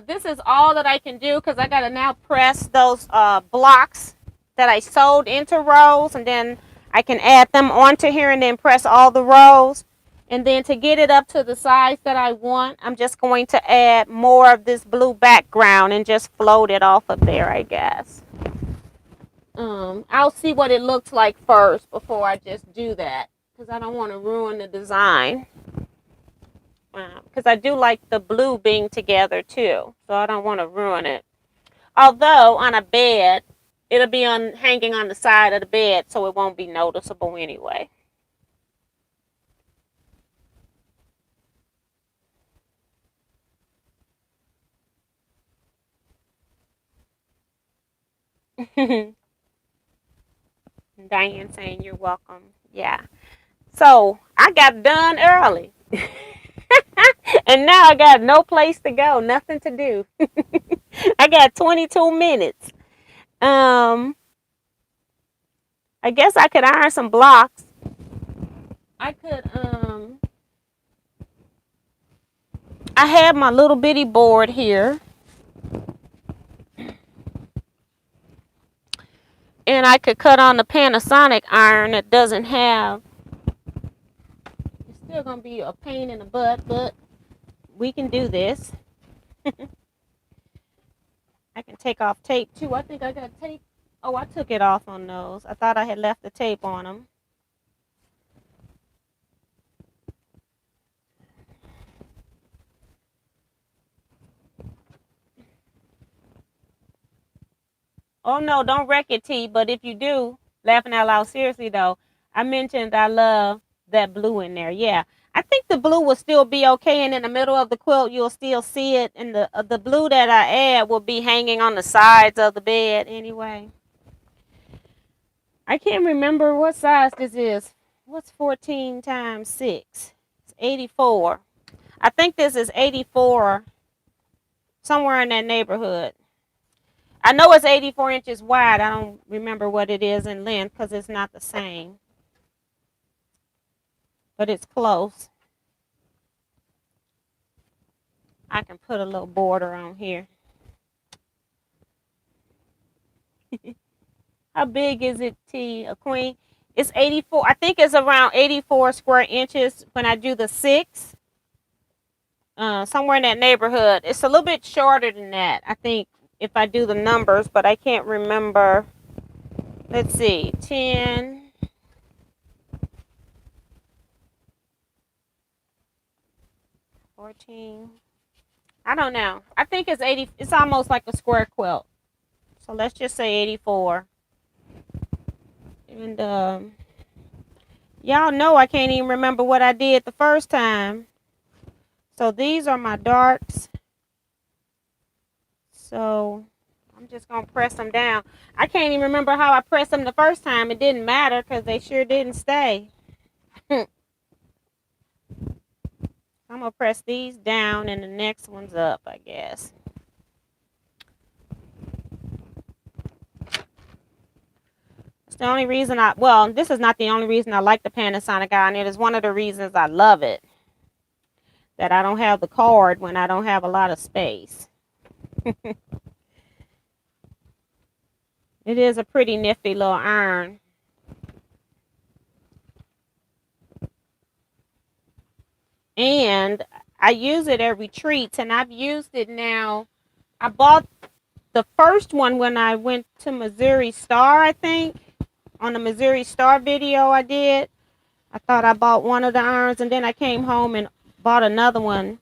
this is all that I can do because I got to now press those blocks that I sewed into rows, and then I can add them onto here and then press all the rows. And then to get it up to the size that I want, I'm just going to add more of this blue background and just float it off of there, I guess. I'll see what it looks like first before I just do that because I don't want to ruin the design. Because I do like the blue being together too, so I don't want to ruin it. Although on a bed, it'll be hanging on the side of the bed, so it won't be noticeable anyway. Diane saying you're welcome. Yeah. So I got done early. And now I got no place to go, nothing to do. I got 22 minutes. Um, I guess I could iron some blocks. I could I have my little bitty board here. And I could cut on the Panasonic iron that doesn't have. It's still gonna be a pain in the butt, but we can do this. I can take off tape too. I think I got tape. Oh, I took it off on those. I thought I had left the tape on them. Oh no, don't wreck it, T. But if you do, laughing out loud, seriously though, I mentioned I love that blue in there. Yeah, I think the blue will still be okay, and in the middle of the quilt you'll still see it, and the blue that I add will be hanging on the sides of the bed anyway. I can't remember what size this is. What's 14 times 6? It's 84. I think this is 84, somewhere in that neighborhood. I know it's 84 inches wide. I don't remember what it is in length because it's not the same. But it's close. I can put a little border on here. How big is it, T? A queen? It's 84. I think it's around 84 square inches when I do the 6. Somewhere in that neighborhood. It's a little bit shorter than that, I think, if I do the numbers, but I can't remember. Let's see. 10. 14. I don't know. I think it's 80. It's almost like a square quilt. So let's just say 84. And y'all know I can't even remember what I did the first time. So these are my darks. So I'm just going to press them down. I can't even remember how I pressed them the first time. It didn't matter because they sure didn't stay. I'm going to press these down and the next one's up, I guess. It's the only reason this is not the only reason I like the Panasonic iron. It is one of the reasons I love it. That I don't have the cord when I don't have a lot of space. It is a pretty nifty little iron. And I use it at retreats, and I've used it now. I bought the first one when I went to Missouri Star, I think. On the Missouri Star video I did. I thought I bought one of the irons, and then I came home and bought another one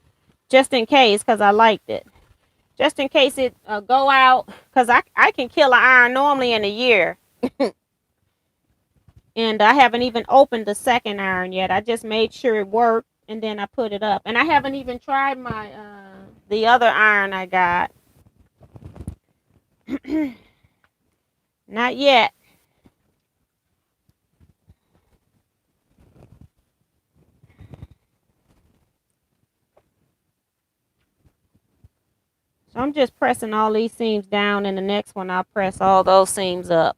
just in case because I liked it. Just in case it go out, because I can kill an iron normally in a year. And I haven't even opened the second iron yet. I just made sure it worked, and then I put it up. And I haven't even tried my the other iron I got. Not yet. So I'm just pressing all these seams down, and the next one I'll press all those seams up.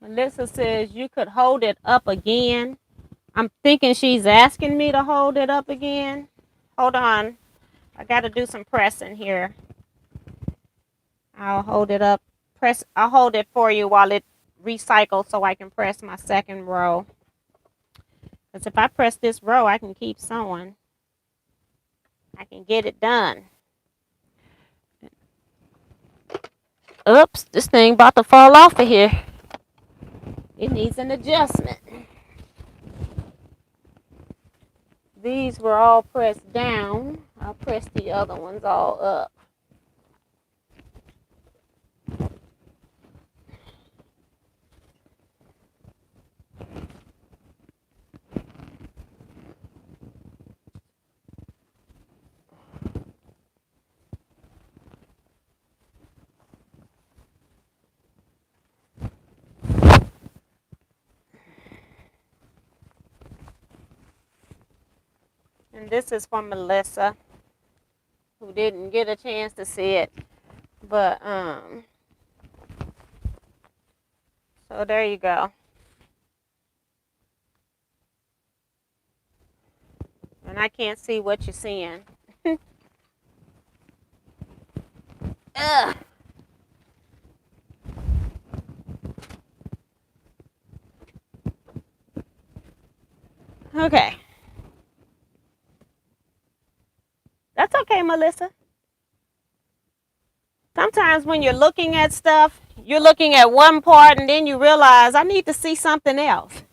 Melissa says you could hold it up again. I'm thinking she's asking me to hold it up again. Hold on. I got to do some pressing here. I'll hold it up. I'll hold it for you while it recycles so I can press my second row. Because if I press this row, I can keep sewing. I can get it done. Oops, this thing about to fall off of here. It needs an adjustment. These were all pressed down. I'll press the other ones all up. And this is from Melissa, who didn't get a chance to see it. But, so there you go. And I can't see what you're seeing. Ugh. Okay. That's okay, Melissa. Sometimes when you're looking at stuff, you're looking at one part and then you realize I need to see something else.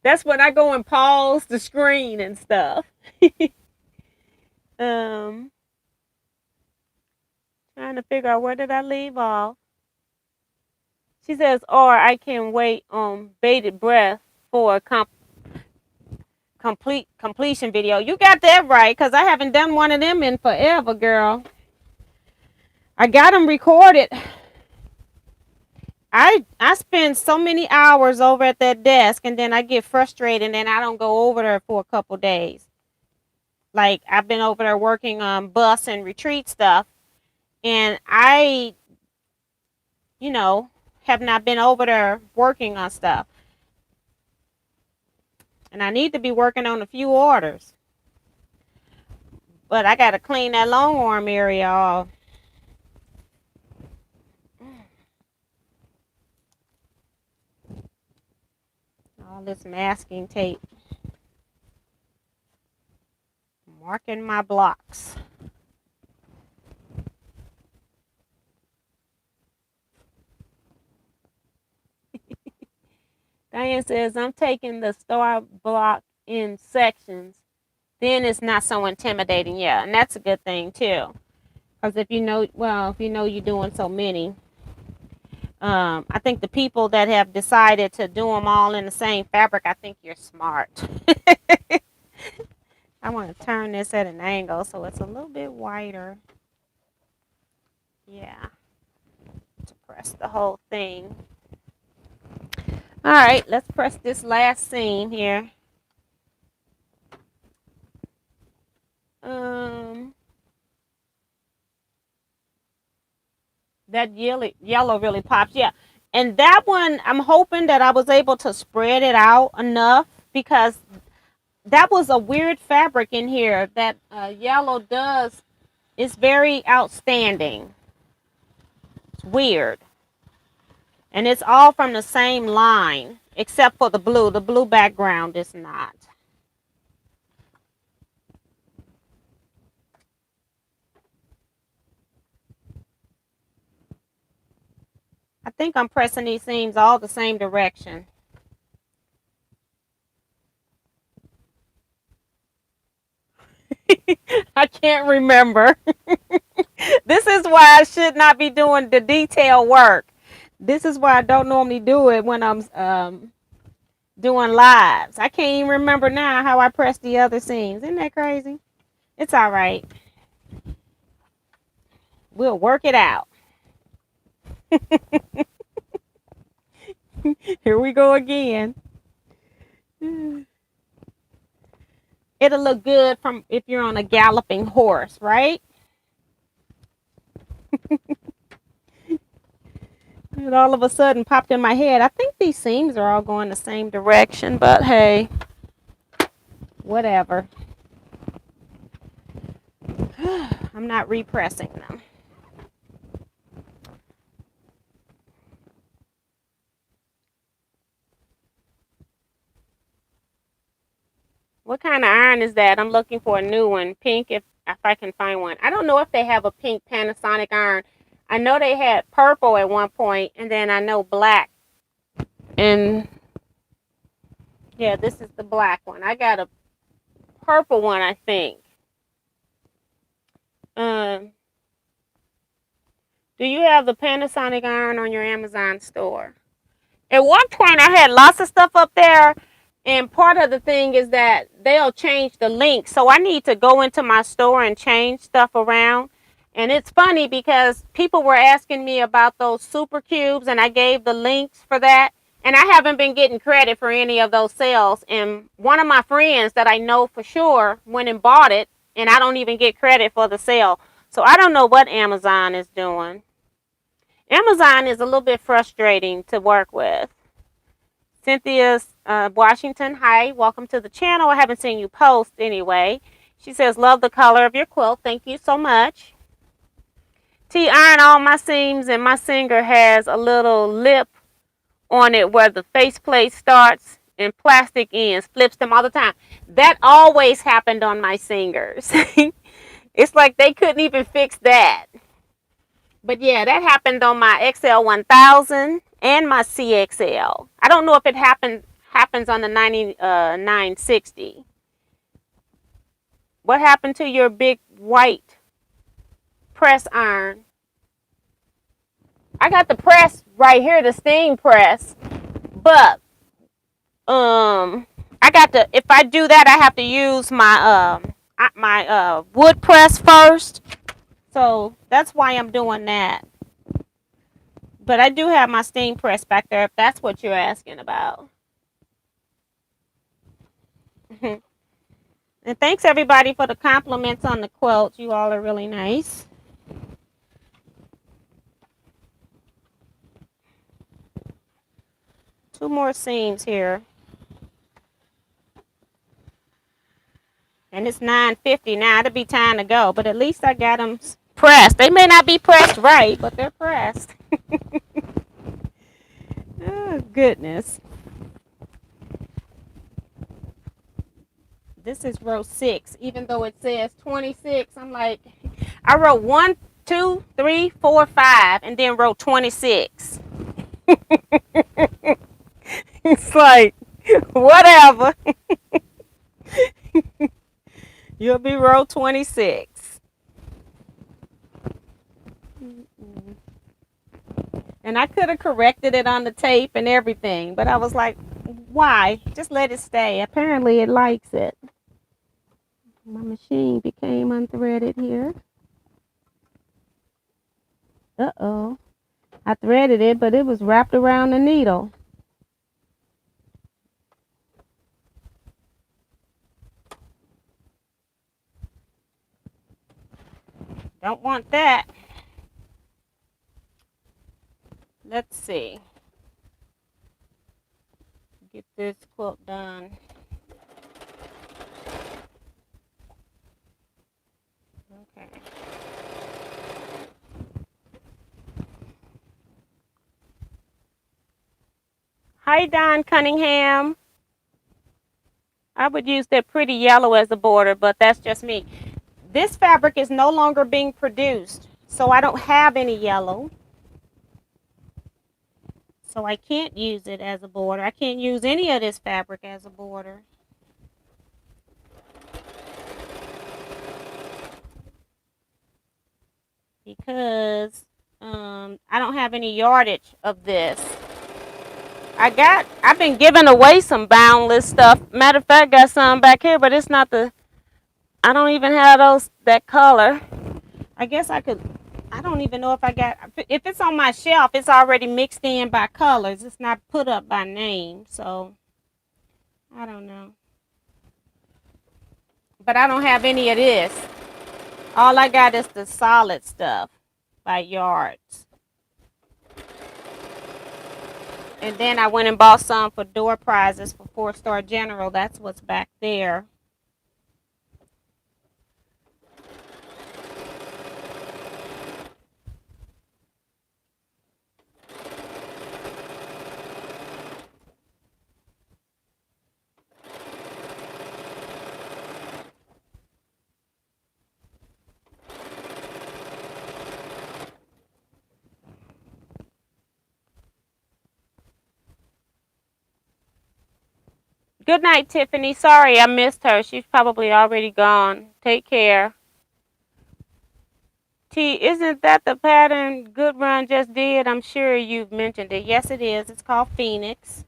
That's when I go and pause the screen and stuff. Trying to figure out where did I leave off. She says, or I can wait on bated breath for a completion video. You got that right, because I haven't done one of them in forever, girl. I got them recorded. I spend so many hours over at that desk, and then I get frustrated, and then I don't go over there for a couple days. Like, I've been over there working on bus and retreat stuff, and I, have not been over there working on stuff. And I need to be working on a few orders. But I got to clean that long arm area off. All this masking tape. Marking my blocks. Diane says, I'm taking the star block in sections. Then it's not so intimidating. Yeah, and that's a good thing, too. Because if you know you're doing so many. I think the people that have decided to do them all in the same fabric, I think you're smart. I want to turn this at an angle so it's a little bit wider. Yeah. To press the whole thing. All right, let's press this last seam here. That yellow really pops. Yeah. And that one, I'm hoping that I was able to spread it out enough, because that was a weird fabric in here. That yellow is very outstanding. It's weird. And it's all from the same line, except for the blue. The blue background is not. I think I'm pressing these seams all the same direction. I can't remember. This is why I should not be doing the detail work. This is why I don't normally do it when I'm doing lives. I can't even remember now how I press the other seams. Isn't that crazy? It's all right. We'll work it out. Here we go again. It'll look good from if you're on a galloping horse, right? It all of a sudden popped in my head. I think these seams are all going the same direction, but hey, whatever. I'm not repressing them. What kind of iron is that? I'm looking for a new one. Pink, if I can find one. I don't know if they have a pink Panasonic iron. I know they had purple at one point, and then I know black. And Yeah, this is the black one. I got a purple one, I think. Um, do you have the Panasonic iron on your Amazon store? At one point, I had lots of stuff up there, and part of the thing is that they'll change the link. So I need to go into my store and change stuff around. And it's funny because people were asking me about those super cubes, and I gave the links for that. And I haven't been getting credit for any of those sales. And one of my friends that I know for sure went and bought it, and I don't even get credit for the sale. So I don't know what Amazon is doing. Amazon is a little bit frustrating to work with. Cynthia's Washington, hi, welcome to the channel. I haven't seen you post anyway. She says, love the color of your quilt. Thank you so much. T iron all my seams, and my singer has a little lip on it where the faceplate starts and plastic ends, flips them all the time. That always happened on my singers. It's like they couldn't even fix that. But yeah, that happened on my XL1000 and my CXL. I don't know if it happens on the 960. What happened to your big white press iron? I got the press right here, the steam press, but I got to, if I do that, I have to use my wood press first. So that's why I'm doing that. But I do have my steam press back there if that's what you're asking about. And thanks everybody for the compliments on the quilt. You all are really nice. Two more seams here. And it's 9:50 now. It'll be time to go. But at least I got them pressed. They may not be pressed right, but they're pressed. Oh, goodness. This is row 6. Even though it says 26, I'm like, I wrote 1, 2, 3, 4, 5, and then wrote 26. It's like, whatever. You'll be row 26. And I could have corrected it on the tape and everything, but I was like, why? Just let it stay. Apparently it likes it. My machine became unthreaded here. Uh-oh. I threaded it, but it was wrapped around the needle. Don't want that. Let's see. Get this quilt done. Okay. Hi, Don Cunningham. I would use that pretty yellow as a border, but that's just me. This fabric is no longer being produced, so I don't have any yellow. So I can't use it as a border. I can't use any of this fabric as a border. Because I don't have any yardage of this. I've been giving away some boundless stuff. Matter of fact, got some back here, but it's not I don't even have that color. I guess I don't even know if it's on my shelf, it's already mixed in by colors. It's not put up by name, so I don't know. But I don't have any of this. All I got is the solid stuff by yards. And then I went and bought some for door prizes for 4-Star General. That's what's back there. Good night, Tiffany. Sorry I missed her. She's probably already gone. Take care. T, isn't that the pattern Good Run just did? I'm sure you've mentioned it. Yes, it is. It's called Phoenix.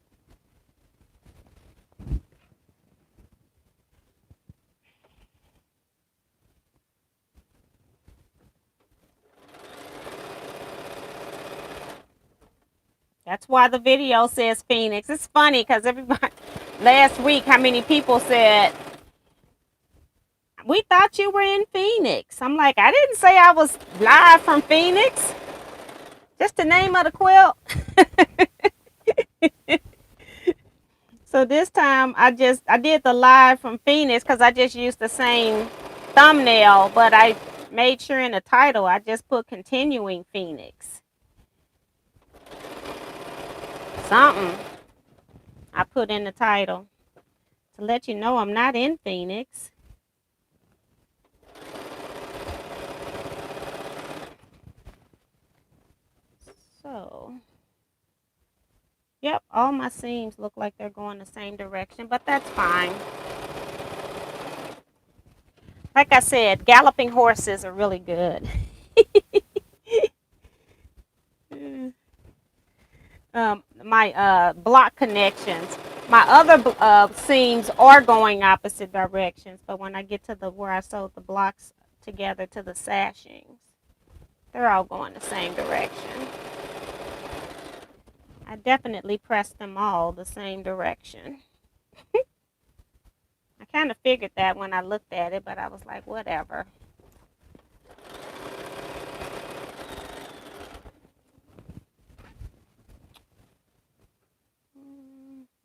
That's why the video says Phoenix. It's funny because everybody, last week, how many people said, we thought you were in Phoenix. I'm like, I didn't say I was live from Phoenix. Just the name of the quilt. So this time I did the live from Phoenix because I just used the same thumbnail, but I made sure in the title I just put continuing Phoenix. Something I put in the title to let you know I'm not in Phoenix. So, yep, all my seams look like they're going the same direction, but that's fine. Like I said, galloping horses are really good. My block connections, my other seams are going opposite directions, but when I get to the where I sewed the blocks together to the sashings, they're all going the same direction. I definitely pressed them all the same direction. I kind of figured that when I looked at it, but I was like, whatever.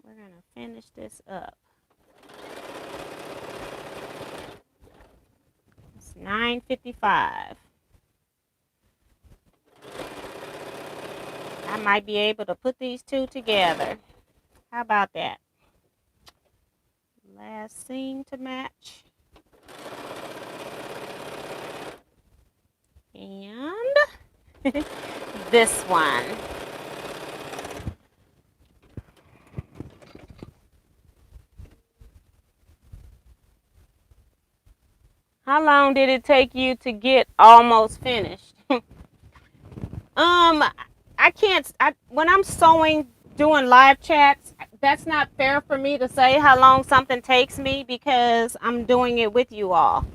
We're going to finish this up. It's 9:55. I might be able to put these two together. How about that? Last seam to match. And this one. How long did it take you to get almost finished? When I'm sewing, doing live chats, that's not fair for me to say how long something takes me because I'm doing it with you all.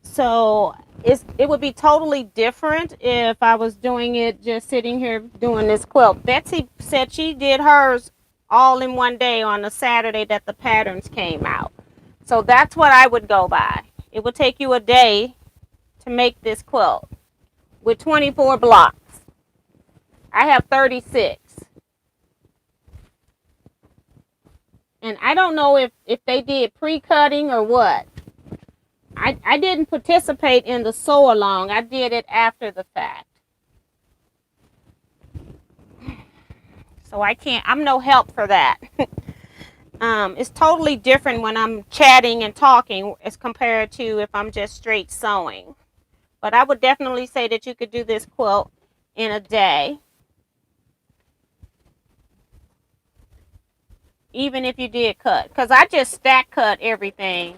So it would be totally different if I was doing it just sitting here doing this quilt. Betsy said she did hers all in one day on the Saturday that the patterns came out. So that's what I would go by. It would take you a day to make this quilt with 24 blocks. I have 36. And I don't know if they did pre-cutting or what. I didn't participate in the sew along. I did it after the fact. So I'm no help for that. It's totally different when I'm chatting and talking as compared to if I'm just straight sewing. But I would definitely say that you could do this quilt in a day. Even if you did cut. Because I just stack cut everything.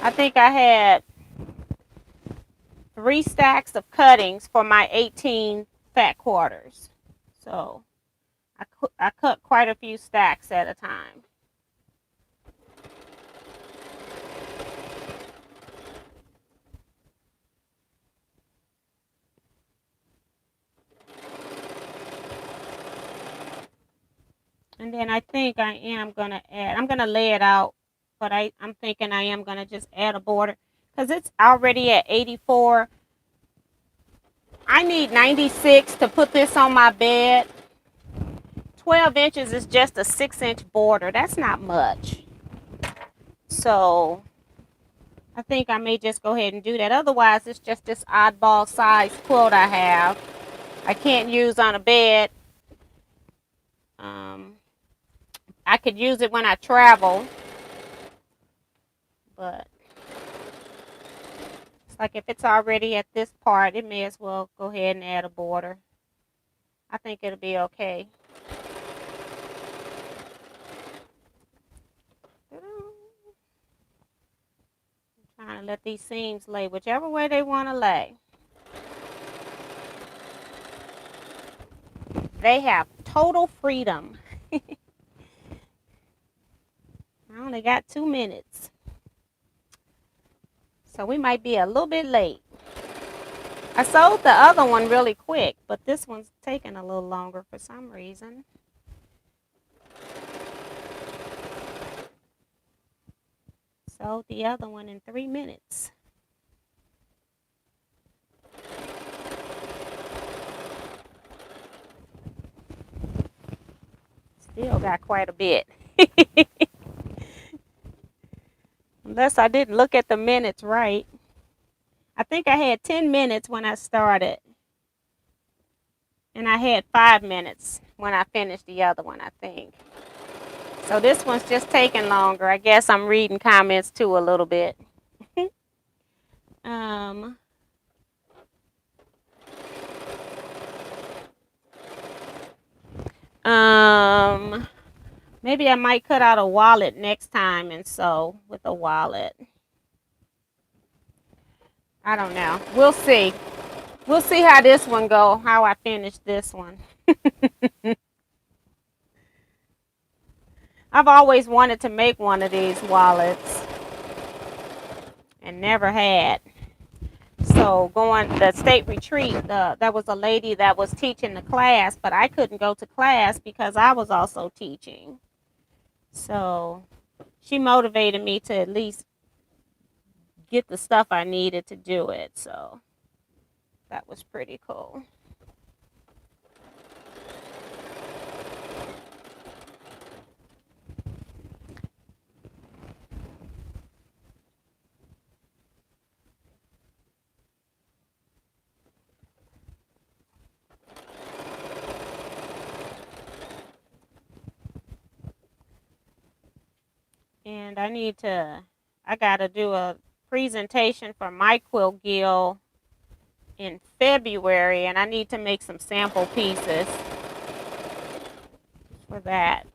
I think I had 3 stacks of cuttings for my 18 fat quarters. So I cut quite a few stacks at a time. And then I think I am going to add, I'm going to lay it out, but I'm thinking I am going to just add a border because it's already at 84. I need 96 to put this on my bed. 12 inches is just a 6-inch border. That's not much. So I think I may just go ahead and do that. Otherwise, it's just this oddball size quilt I have. I can't use on a bed. I could use it when I travel. But it's like if it's already at this part, it may as well go ahead and add a border. I think it'll be okay. Kind of let these seams lay whichever way they want to lay. They have total freedom. I only got 2 minutes. So we might be a little bit late. I sold the other one really quick, but this one's taking a little longer for some reason. Sold the other one in 3 minutes. Still got quite a bit. Unless I didn't look at the minutes right. I think I had 10 minutes when I started. And I had 5 minutes when I finished the other one, I think. So this one's just taking longer. I guess I'm reading comments too a little bit. Maybe I might cut out a wallet next time and sew with a wallet. I don't know. We'll see. We'll see how this one go, how I finish this one. I've always wanted to make one of these wallets and never had. So going the state retreat, there was a lady that was teaching the class, but I couldn't go to class because I was also teaching. So she motivated me to at least get the stuff I needed to do it. So that was pretty cool. And I got to do a presentation for my quilt guild in February, and I need to make some sample pieces for that.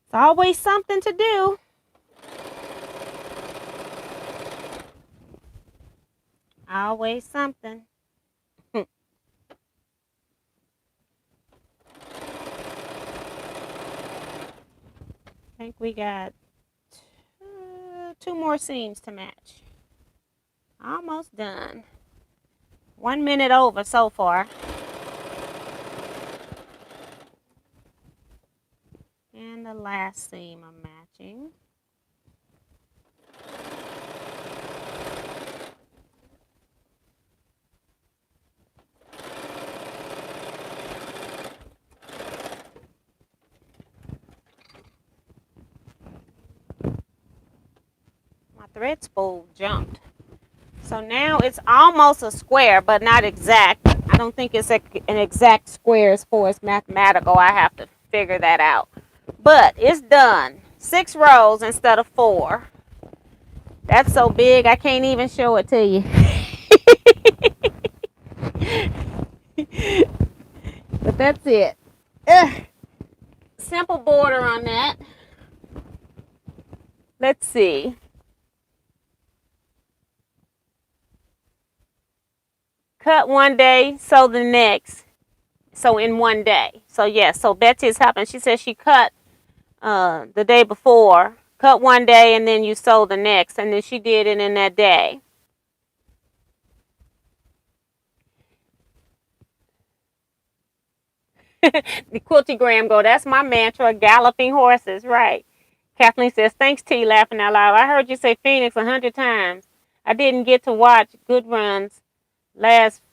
It's always something to do. Always something. I think we got 2 more seams to match. Almost done. 1 minute over so far. And the last seam I'm matching. Thread spool jumped. So now it's almost a square, but not exact. I don't think it's an exact square as far as mathematical. I have to figure that out. But it's done. 6 rows instead of 4. That's so big I can't even show it to you. But that's it. Simple border on that. Let's see. Cut one day, sew the next. So in 1 day. So yes, so Betty's helping. She said she cut the day before, cut 1 day, and then you sew the next, and then she did it in that day. The Quiltygram go, that's my mantra, galloping horses, right. Kathleen says, thanks T, laughing out loud. I heard you say Phoenix 100 times. I didn't get to watch Good Runs last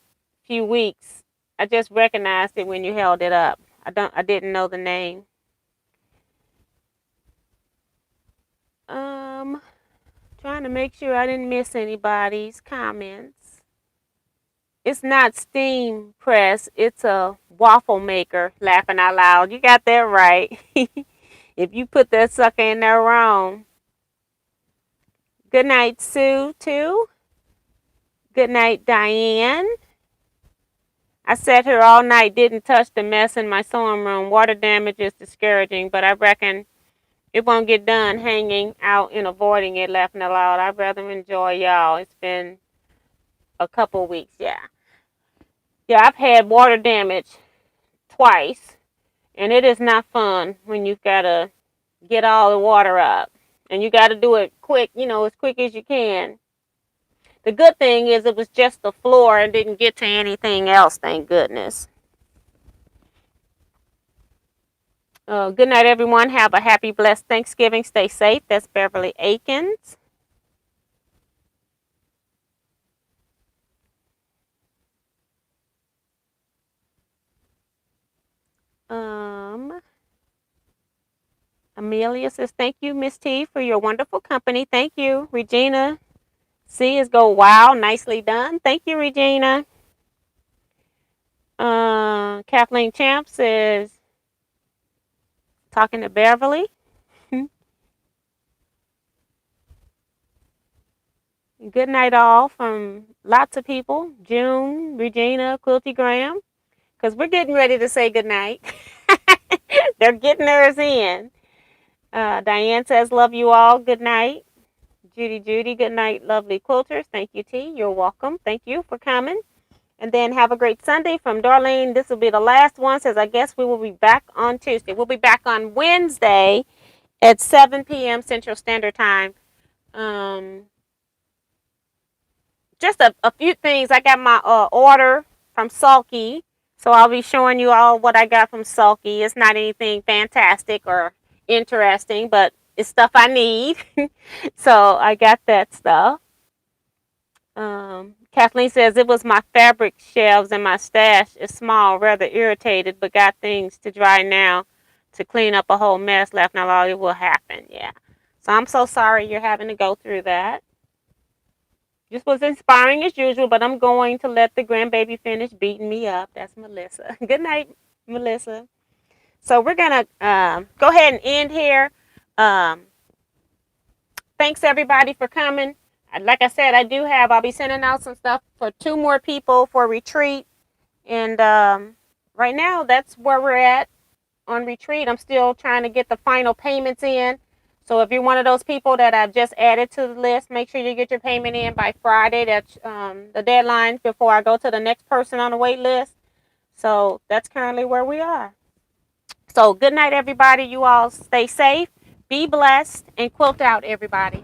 few weeks. I just recognized it when you held it up. I didn't know the name. Trying to make sure I didn't miss anybody's comments. It's not steam press, it's a waffle maker, laughing out loud. You got that right. If you put that sucker in there wrong. Good night, Sue, too. Good night, Diane. I sat here all night, didn't touch the mess in my sewing room. Water damage is discouraging, but I reckon it won't get done hanging out and avoiding it, laughing aloud. I'd rather enjoy y'all. It's been a couple weeks, yeah. Yeah, I've had water damage twice, and it is not fun when you've got to get all the water up. And you got to do it quick, as quick as you can. The good thing is it was just the floor and didn't get to anything else, thank goodness. Good night, everyone. Have a happy, blessed Thanksgiving. Stay safe. That's Beverly Akins. Amelia says, thank you, Miss T, for your wonderful company. Thank you. Regina C is go, wow, nicely done. Thank you, Regina. Kathleen Champ says, talking to Beverly. Good night, all, from lots of people. June, Regina, Quilty Graham, because we're getting ready to say good night. They're getting theirs in. Diane says, love you all. Good night. Judy, good night, lovely quilters. Thank you, T. You're welcome. Thank you for coming. And then have a great Sunday from Darlene. This will be the last one, says I guess we will be back on Tuesday. We'll be back on Wednesday at 7 p.m. Central Standard Time. Just a few things. I got my order from Sulky. So I'll be showing you all what I got from Sulky. It's not anything fantastic or interesting, but it's stuff I need. So I got that stuff. Kathleen says, it was my fabric shelves and my stash is small, rather irritated, but got things to dry now to clean up a whole mess. Left now, all it will happen. Yeah. So I'm so sorry you're having to go through that. This was inspiring as usual, but I'm going to let the grandbaby finish beating me up. That's Melissa. Good night, Melissa. So we're going to go ahead and end here. Thanks, everybody, for coming. Like I said, I'll be sending out some stuff for 2 more people for retreat. And right now, that's where we're at on retreat. I'm still trying to get the final payments in. So if you're one of those people that I've just added to the list, make sure you get your payment in by Friday. That's the deadline before I go to the next person on the wait list. So that's currently where we are. So good night, everybody. You all stay safe, be blessed, and quilt out, everybody.